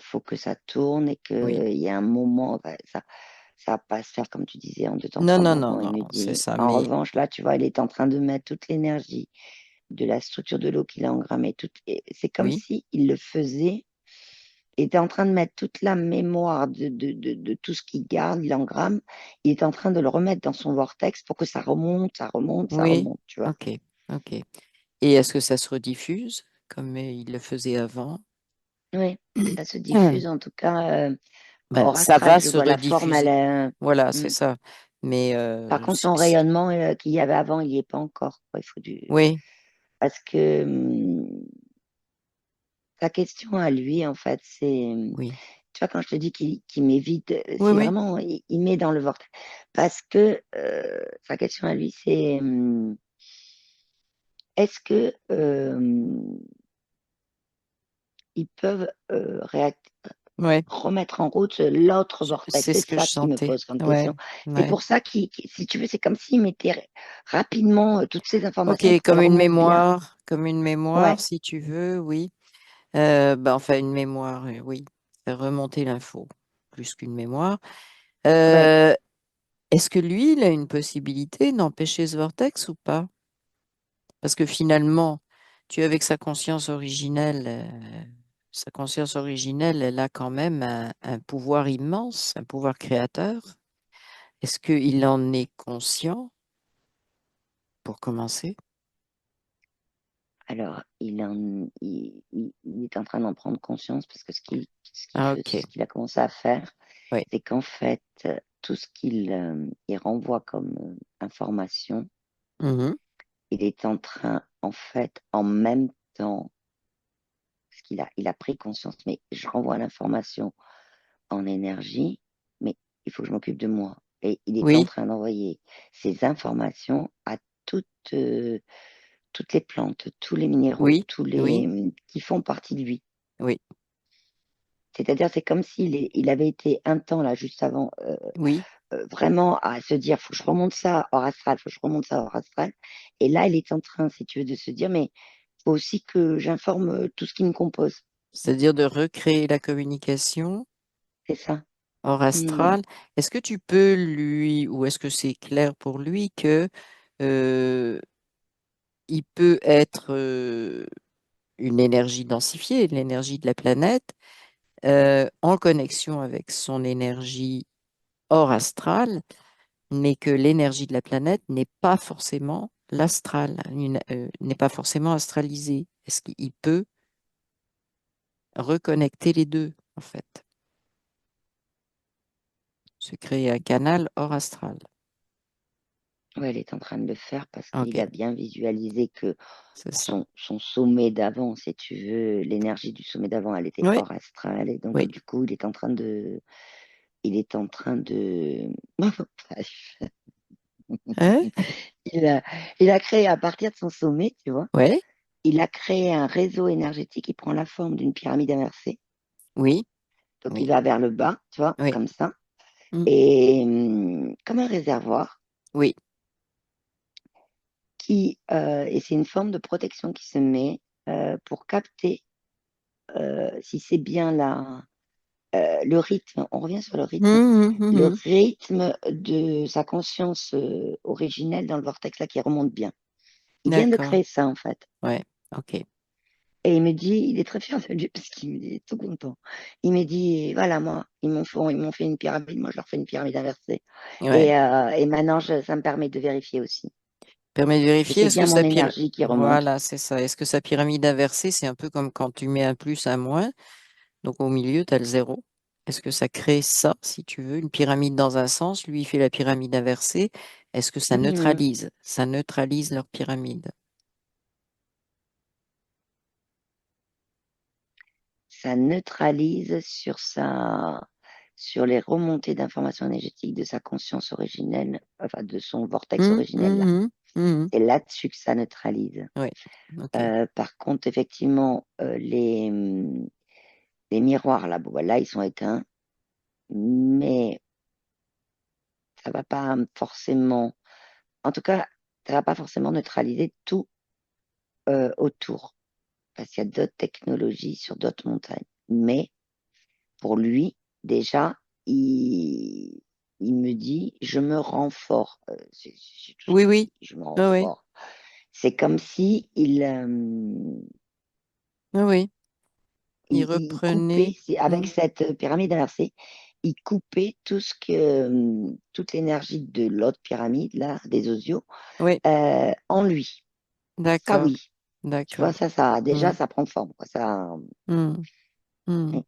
faut que ça tourne et oui. qu'il y a un moment, ben, ça va pas se faire comme tu disais en deux temps, Non, trois non, non, mouvements. Il non, me c'est dit, ça. en Mais revanche, là, tu vois, il est en train de mettre toute l'énergie de la structure de l'eau qu'il a engrammée. Et c'est comme oui, si il le faisait, il était en train de mettre toute la mémoire de tout ce qu'il garde, il engramme, il est en train de le remettre dans son vortex pour que ça remonte, ça remonte, ça oui. remonte, tu vois. Ok, ok. Et est-ce que ça se rediffuse comme il le faisait avant? Oui, ça se diffuse en tout cas Ben, hors ça astral. va Je se vois la forme, elle rediffuser. est. Voilà, c'est Hmm. ça. Mais Par contre, son rayonnement qu'il y avait avant, il n'y est pas encore, quoi. Il faut oui, parce que sa question à lui, en fait, c'est, oui, tu vois, quand je te dis qu'il m'évite, oui, c'est oui, vraiment, il met dans le vortex. Parce que sa question à lui, c'est, est-ce que ils peuvent oui. remettre en route l'autre vortex? C'est C'est ce que je ça qu'il me sentais. pose comme question. Ouais, C'est ouais. pour ça si tu veux, c'est comme s'il mettait rapidement toutes ces Ok, informations pour qu'elles remontent bien. comme une mémoire, Ouais, si tu veux, oui. Ben, enfin, une mémoire, oui. Faire remonter l'info, plus qu'une mémoire. ouais. Euh, est-ce que lui, il a une possibilité d'empêcher ce vortex ou pas? Parce que finalement, tu es avec sa conscience originelle, elle a quand même un pouvoir immense, un pouvoir créateur. Est-ce qu'il en est conscient pour commencer? Alors, il est en train d'en prendre conscience parce que Ah, ok. ce qu'il a commencé à faire, Oui. c'est qu'en fait, tout ce il renvoie comme information, Mhm. il est en train, en fait, en même temps, parce il a pris conscience, mais je renvoie l'information en énergie, mais il faut que je m'occupe de moi. Et il est en Oui, train d'envoyer ces informations à toutes, euh, toutes les plantes, tous les minéraux, oui, oui, qui font partie de lui. oui, C'est-à-dire, c'est comme il avait été un temps, là, juste avant, oui. vraiment à se dire, faut que je remonte ça hors astral, faut que je remonte ça hors astral. Et là, il est en train, si tu veux, de se dire, mais faut aussi que j'informe tout ce qui me compose. C'est-à-dire de recréer la communication C'est ça. hors Hmm. astral. Est-ce que tu peux ou est-ce que c'est clair pour lui que euh, il peut être une énergie densifiée, l'énergie de la planète, en connexion avec son énergie hors astrale, mais que l'énergie de la planète n'est pas forcément l'astral, n'est pas forcément astralisée. Est-ce qu'il peut reconnecter les deux, en fait, se créer un canal hors astral? Ouais, elle est en train de le faire parce Ok, qu'il a bien visualisé que c'est ça. son sommet d'avant, si tu veux, l'énergie du sommet d'avant, elle était Oui, hors astral. Et donc, oui. du coup, il est en train de, Hein? il a, il a créé à partir de son sommet, tu vois, Ouais, il a créé un réseau énergétique qui prend la forme d'une pyramide inversée. oui, Donc, il oui, va vers le bas, tu vois, oui, comme ça. mm, Et comme un réservoir oui. et c'est une forme de protection qui se met pour capter si c'est bien le rythme, on revient sur Mhm, le mhm. rythme de sa conscience originelle dans le vortex là qui remonte bien. Il vient de D'accord, créer ça en fait. ouais, ok, Et il me dit, il est très fier de lui parce qu'il est tout content. Il me dit, voilà, moi, ils m'ont fait une pyramide, moi je leur fais une pyramide inversée. ouais. Et maintenant, ça me permet de vérifier aussi. Permet de Et vérifier, c'est est-ce que bien mon sa énergie qui remonte. Voilà, c'est ça. Est-ce que sa pyramide inversée, c'est un peu comme quand tu mets un plus, un moins, donc au milieu, tu as le zéro. Est-ce que ça crée ça, si tu veux, une pyramide dans un sens, lui, il fait la pyramide inversée. Est-ce que ça Mhm. neutralise? Ça neutralise leur pyramide. Ça neutralise sur les remontées d'informations énergétiques de sa conscience originelle, enfin de son vortex originel là. C'est là-dessus que ça neutralise. Oui, ok. Par contre, effectivement, les miroirs là, bon, là, ils sont éteints, mais ça va pas forcément, en tout cas, ça va pas forcément neutraliser tout autour, parce qu'il y a d'autres technologies sur d'autres montagnes. Mais pour lui, déjà, il me dit, je me rends fort. C'est tout ce Oui, qu'il me oui, dit, je me rends oui, oui, fort. C'est comme si oui, oui. Il il coupait, reprenait. avec Hmm, cette pyramide inversée, il coupait toute l'énergie de l'autre pyramide, là, des osios, oui, en lui. Ça, d'accord, oui. Tu vois, d'accord. ça, déjà, Hmm, ça prend forme, quoi. hmm, hmm.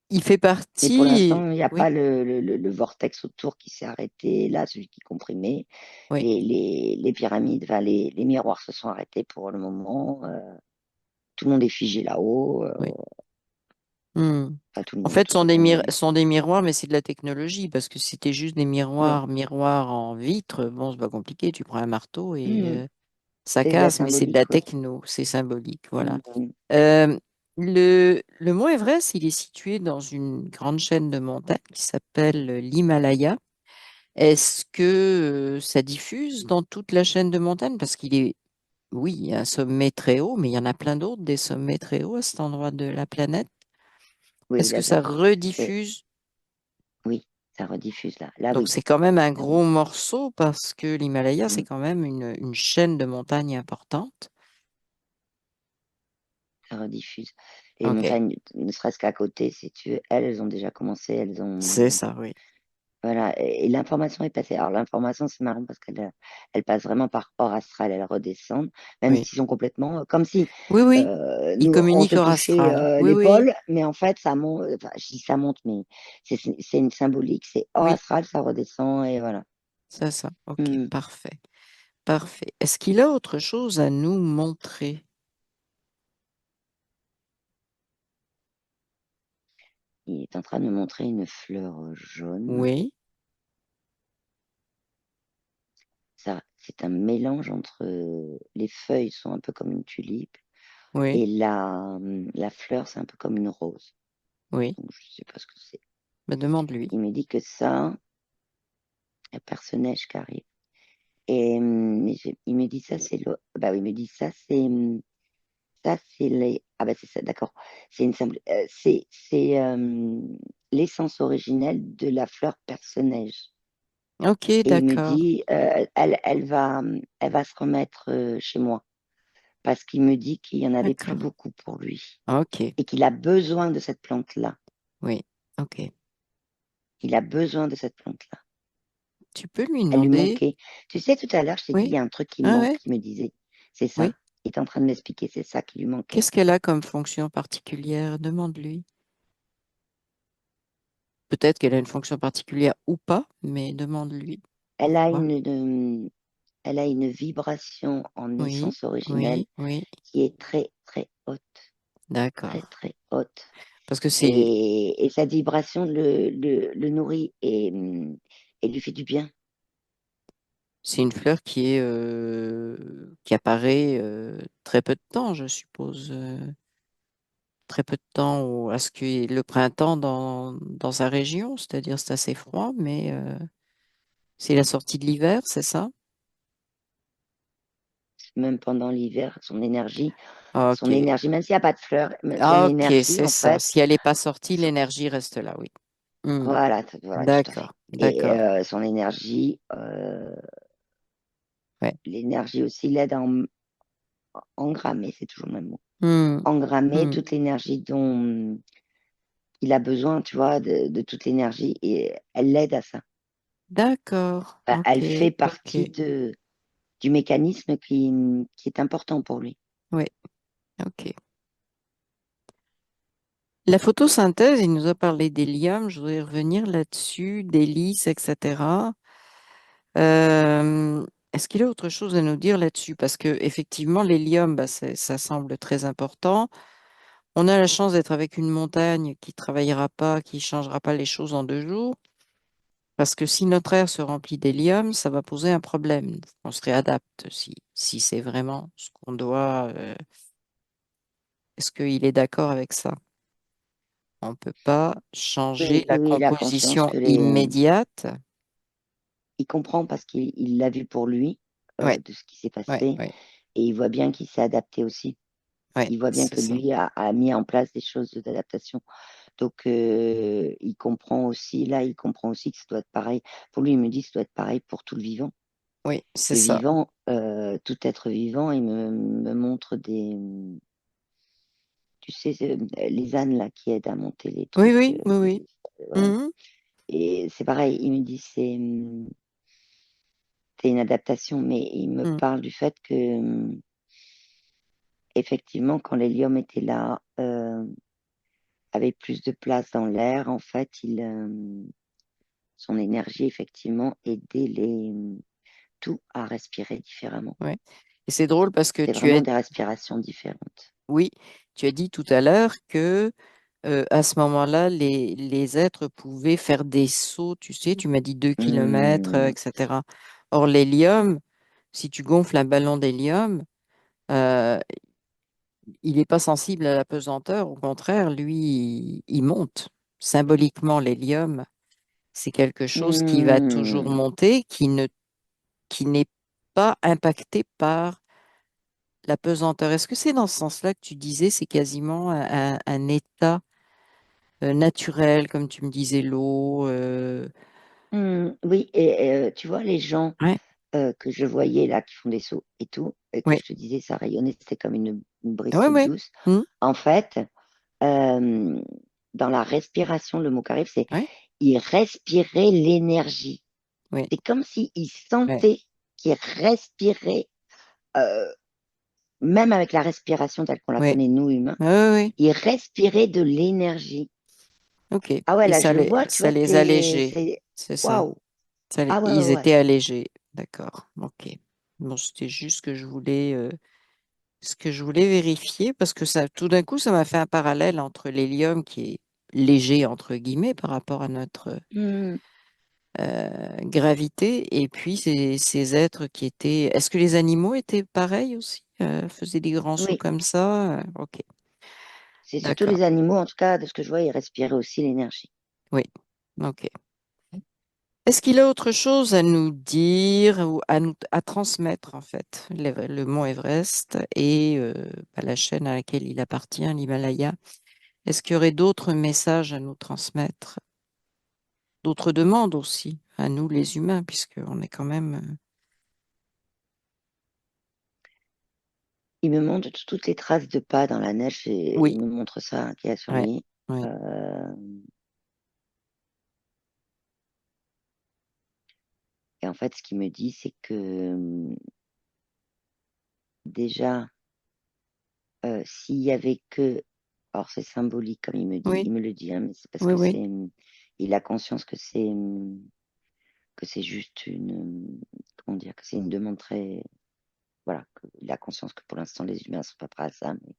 Il fait Mais pour partie. l'instant, il n'y a Oui, pas le vortex autour qui s'est arrêté, là, celui qui comprimait. oui, Les pyramides, enfin, les miroirs se sont arrêtés pour le moment. Tout le monde est figé là-haut. oui. Hmm. Pas tout le En monde, fait, tout dépend des. sont des miroirs, mais c'est de la technologie, parce que si c'était juste des Oui. miroirs en vitre, bon, c'est pas compliqué, tu prends un marteau et Mhm. ça C'est de la casse, mais c'est de la symbolique, oui. techno, c'est symbolique, voilà. Mhm. Euh, le mont Everest, il est situé dans une grande chaîne de montagnes qui s'appelle l'Himalaya. Est-ce que ça diffuse dans toute la chaîne de montagnes? Parce qu'il est, oui, il y a un sommet très haut, mais il y en a plein d'autres, des sommets très hauts à cet endroit de la planète. Oui, Est-ce que ça c'est, rediffuse? oui, ça rediffuse là. Là, Donc oui. c'est quand même un Là, oui. gros morceau parce que l'Himalaya, c'est Mhm. quand même une chaîne de montagnes importante. Ça rediffuse. Les OK, montagnes, ne serait-ce qu'à côté, si tu veux, elles ont déjà commencé, elles c'est ont. ça, oui. Voilà, et l'information est passée. Alors l'information, c'est marrant parce qu'elle passe vraiment par hors astral, elle redescend, même Oui, s'ils sont complètement comme si oui, oui. Il nous on communique se hors touchait astral. Oui, oui, l'épaule, mais en fait ça monte. Enfin, je dis ça monte, mais c'est une symbolique. C'est hors oui, astral, ça redescend et voilà. c'est ça. OK, Hmm. parfait, parfait. Est-ce qu'il a autre chose à nous montrer? Il est en train de me montrer une fleur jaune. Oui, Ça, c'est un mélange entre les feuilles sont un peu comme une tulipe oui, et la fleur c'est un peu comme une rose. oui. Donc je sais pas ce que c'est. Me demande-lui. Il me dit que ça, la personne-neige qui arrive. Et il me dit ça, c'est le. Bah oui, il me dit ça, c'est les. Ah bah c'est ça, d'accord. C'est l'essence originelle de la fleur personne-neige. OK, Et il me d'accord. dit, elle va se remettre chez moi. parce qu'il me dit qu'il y en avait plus D'accord. beaucoup pour lui Ok. et qu'il a besoin de cette plante-là. Oui. Ok. Il a besoin de cette plante-là. Tu peux lui Elle lui demander. manquait. Tu sais, tout à l'heure, je t'ai dit, il Oui. y a un truc qui me Ah manque, ouais. qui me disait. C'est ça. Oui. Il est en train de m'expliquer, c'est ça qui lui manquait. Qu'est-ce qu'elle a comme fonction particulière? Demande-lui. Peut-être qu'elle a une fonction particulière ou pas, mais demande-lui Elle a pourquoi. une vibration en Oui. essence originelle Oui. Oui. qui est très, très haute. Très, D'accord. très haute. Parce que c'est Et cette vibration le nourrit et lui fait du bien. c'est une fleur qui apparaît très peu de temps, je suppose. Très peu de temps à ce que le printemps dans sa région, c'est-à-dire c'est assez froid, mais c'est la sortie de l'hiver, c'est ça? Même pendant l'hiver, son Ok. énergie, même s'il n'y a pas de fleurs, son Ah, ok, énergie, c'est en ça. fait, Si elle n'est pas sortie, son- l'énergie reste là, oui. Hmm. voilà, voilà, tout à fait. D'accord, Et d'accord. son énergie, Ouais. l'énergie aussi l'aide à engrammer, c'est toujours le même mot, Hmm, engrammer hmm. toute l'énergie dont il a besoin, tu vois, de toute l'énergie, et elle l'aide à ça. D'accord. Enfin, Ok, elle fait partie ok. du mécanisme qui est important pour lui. Oui, ok. La photosynthèse, il nous a parlé d'hélium, je voudrais revenir là-dessus, d'hélice, etc. Est-ce qu'il y a autre chose à nous dire là-dessus? Parce que effectivement, l'hélium, bah, ça semble très important. On a la chance d'être avec une montagne qui travaillera pas, qui changera pas les choses en 2 jours. Parce que si notre air se remplit d'hélium, ça va poser un problème. On se réadapte si c'est vraiment ce qu'on doit. Est-ce qu'il est d'accord avec ça? On ne peut pas changer Oui, la oui, il a conscience composition que immédiate. il comprend parce qu'il l'a vu pour lui, Ouais, de ce qui s'est ouais, passé, ouais, et il voit bien qu'il s'est adapté aussi. ouais, Il voit bien c'est que ça. lui a mis en place des choses d'adaptation. Donc, il comprend aussi, là, il comprend aussi que ça doit être pareil. Pour lui, il me dit que ça doit être pareil pour tout le vivant. Oui, c'est Le ça. vivant, tout être vivant, il me montre tu sais, les ânes là qui aident à monter les Oui, trucs. oui, oui, oui. Voilà. Mhm, Et c'est pareil, il me dit c'est une adaptation, mais il me mhm. parle du fait que effectivement, quand l'hélium était là, avait plus de place dans l'air, en fait, son énergie effectivement aidait tout à respirer différemment. Ouais. Et c'est drôle parce que C'est tu as, vraiment des respirations différentes. oui, tu as dit tout à l'heure que à ce moment-là, les êtres pouvaient faire des sauts, tu sais, tu m'as dit 2 kilomètres, Hum, etc. Or, l'hélium, si tu gonfles un ballon d'hélium, euh, il n'est pas sensible à la pesanteur. Au contraire, lui, il monte. Symboliquement, l'hélium, c'est quelque chose qui va toujours hum, monter, qui n'est pas impacté par la pesanteur. Est-ce que c'est dans ce sens-là que tu disais, c'est quasiment un état naturel, comme tu me disais, l'eau oui, et tu vois, les gens Ouais, que je voyais là qui font des sauts et tout, et que ouais, je te disais, ça rayonnait, c'était comme une brise ouais, toute ouais, douce. hmm, En fait, euh, dans la respiration, le mot qui arrive, c'est ouais, il respirait l'énergie. ouais, C'est comme s'il ouais, sentait qu'il respirait, euh, même avec la respiration telle qu'on la ouais, connaît, nous humains, ouais, ouais, ouais. il respirait de l'énergie. Ok. Ah ouais, Et là, je le vois, tu ça vois, les allégeait, c'est, c'est ça. waouh. Ah ouais, Ils ouais, ouais. étaient allégés. D'accord. Ok. Bon, c'était juste que ce que je voulais vérifier parce que ça, tout d'un coup, ça m'a fait un parallèle entre l'hélium qui est léger entre guillemets par rapport à notre Hmm, gravité et puis ces êtres qui étaient. Est-ce que les animaux étaient pareils aussi? Faisaient des grands sauts oui, comme ça? Ok. c'est surtout D'accord. les animaux, en tout cas, de ce que je vois, ils respiraient aussi l'énergie. Oui. Ok. Est-ce qu'il a autre chose à nous dire ou à transmettre en fait, le mont Everest et bah, la chaîne à laquelle il appartient, l'Himalaya? Est-ce qu'il y aurait d'autres messages à nous transmettre? D'autres demandes aussi à nous les humains, puisqu'on est quand même... il me montre toutes les traces de pas dans la neige et Oui, il me montre ça qu'il y a sur ouais, lui. ouais. Euh, et en fait, ce qu'il me dit, c'est que déjà, s'il y avait que, alors c'est symbolique comme il me dit, Oui, il me le dit, hein, mais c'est parce oui, que oui. il a conscience que c'est juste comment dire, que c'est une demande très, voilà, il a conscience que pour l'instant les humains sont pas prêts à ça. Mais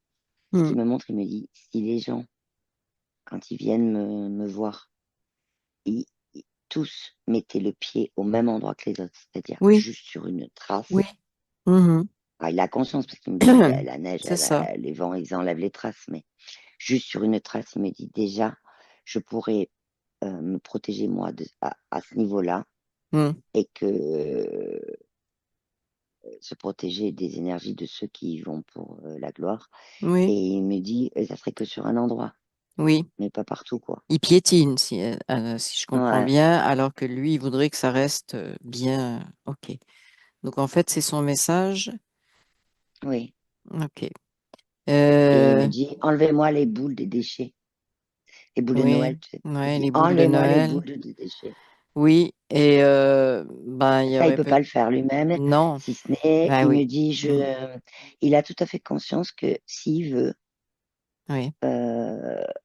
ce Hmm. qu'il me montre, il me dit, si les gens, quand ils viennent me voir, tous mettaient le pied au même endroit que les autres, c'est-à-dire Oui, juste sur une trace. oui. Mhm. Ah, il a conscience parce qu'il me dit, la neige, C'est ça. les vents, ils enlèvent les traces, mais juste sur une trace, il me dit déjà, je pourrais me protéger moi à ce niveau-là Hmm. et que se protéger des énergies de ceux qui y vont pour la gloire. Et Oui, il me dit, ça serait que sur un endroit, oui. mais pas partout, quoi. Il piétine, si je comprends Ouais, bien, alors que lui, il voudrait que ça reste bien. OK. Donc, en fait, c'est son message. oui. OK. Et il me Euh, dit, enlevez-moi les boules des déchets, les boules de oui, Noël, tu sais. Il ouais, dit, les boules de enlevez-moi les Noël. boules de déchets. Oui, et ben, il y Ça, il aurait peut peut-être. pas le faire lui-même, Non, si ce n'est, ben il me oui. dit, Hmm. il a tout à fait conscience que s'il veut, Oui,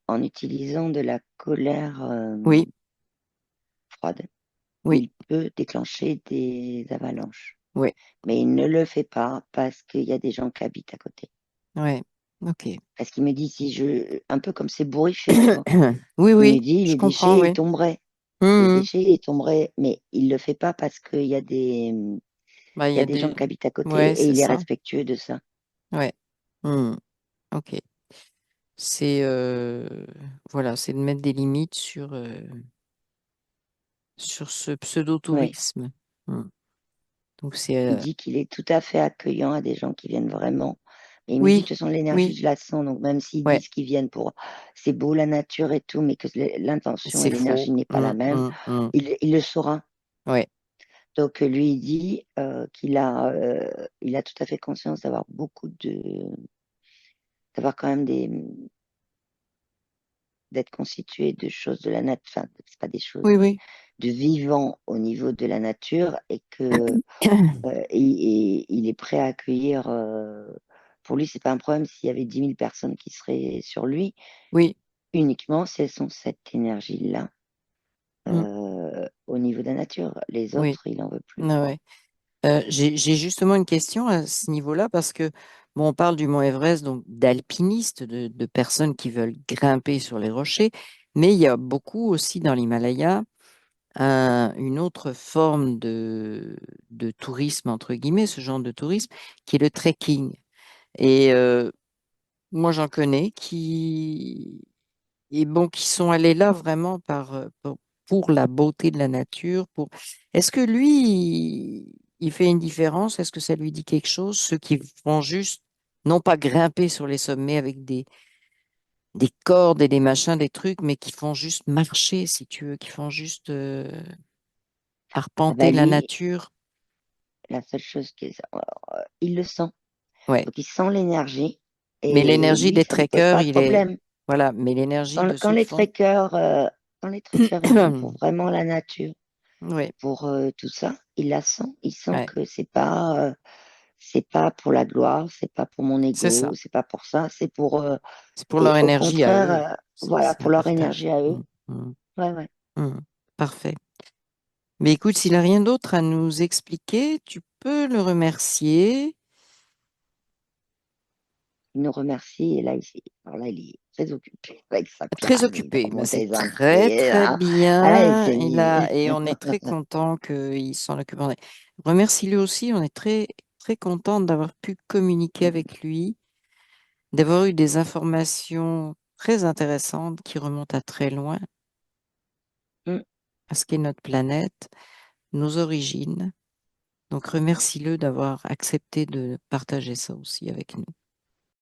en utilisant de la colère oui, froide, oui, il peut déclencher des avalanches. oui, Mais il ne le fait pas parce qu'il y a des gens qui habitent à côté. oui. OK. Parce qu'il me dit, si je, un peu comme c'est bourriffé, tu vois. Oui, Il me oui, dit, je les comprends, déchets, ils oui. tomberaient. Les Mhm. déchets, ils tomberaient. Mais il le fait pas parce Ben, il il y y a a des gens des. qui habitent à côté Ouais, et c'est il est ça. respectueux de ça. Ouais. Mhm. OK. C'est voilà, c'est de mettre des limites sur ce Oui. pseudo-tourisme. Hmm. Donc c'est Il dit qu'il est tout à fait accueillant à des gens qui viennent vraiment. Et il me dit, de oui, toute façon, l'énergie, oui, je la sens. Donc, même s'ils ouais, disent qu'ils viennent pour, c'est beau la nature et tout, mais que l'intention et c'est faux. l'énergie n'est pas Hmm, la même, hmm, hmm. il le saura. Ouais, Donc, lui, il dit il a tout à fait conscience d'avoir quand même d'être constitué de choses de la nature, enfin, c'est pas des choses, oui, mais oui. de vivants au niveau de la nature et que il est prêt à accueillir. Pour lui, c'est pas un problème s'il y avait 10 000 personnes qui seraient sur lui, Oui, uniquement si elles sont cette énergie-là hmm, au niveau de la nature. Les oui. autres, il en veut plus, Ah quoi. ouais. J'ai justement une question à ce niveau-là parce que bon, on parle du mont Everest, donc d'alpinistes, de personnes qui veulent grimper sur les rochers, mais il y a beaucoup aussi dans l'Himalaya une autre forme de tourisme, entre guillemets, ce genre de tourisme, qui est le trekking. Et moi, j'en connais et bon, qui sont allés là vraiment pour la beauté de la nature. Est-ce que lui, il fait une différence? Est-ce que ça lui dit quelque chose? Ceux qui vont juste, non pas grimper sur les sommets avec des cordes et des machins, des trucs, mais qui font juste marcher, si tu veux, qui font juste Ah bah arpenter la lui, nature. la seule chose il le sent. Ouais. Donc il sent l'énergie Mais et l'énergie lui, des ça lui pose trekkers, pas de il est, problème. voilà, mais l'énergie de Quand ceux qui font. quand les trekkers, ils vont pour vraiment la nature, Oui, pour tout ça, il la sent. Il sent ouais, que c'est pas pour la gloire, c'est pas pour mon c'est ça. ego, c'est pas pour ça, c'est pour C'est pour et leur au énergie à contraire, eux. voilà, C'est un pour leur partage. énergie à eux. Mm, mm, Ouais, ouais. mm. Parfait. Mais écoute, s'il n'a rien d'autre à nous expliquer, tu peux le remercier. Il nous remercie et là, alors là, il est très occupé avec sa Très canne, il doit occupé. Ben, remonter c'est les très, pieds, très là. Ah là, il bien. s'est mis. Et on est très content qu'il s'en occupe. Remercie-le aussi. On est très, très content d'avoir pu communiquer avec lui, d'avoir eu des informations très intéressantes qui remontent à très loin, à ce qu'est notre planète, nos origines. Donc remercie-le d'avoir accepté de partager ça aussi avec nous.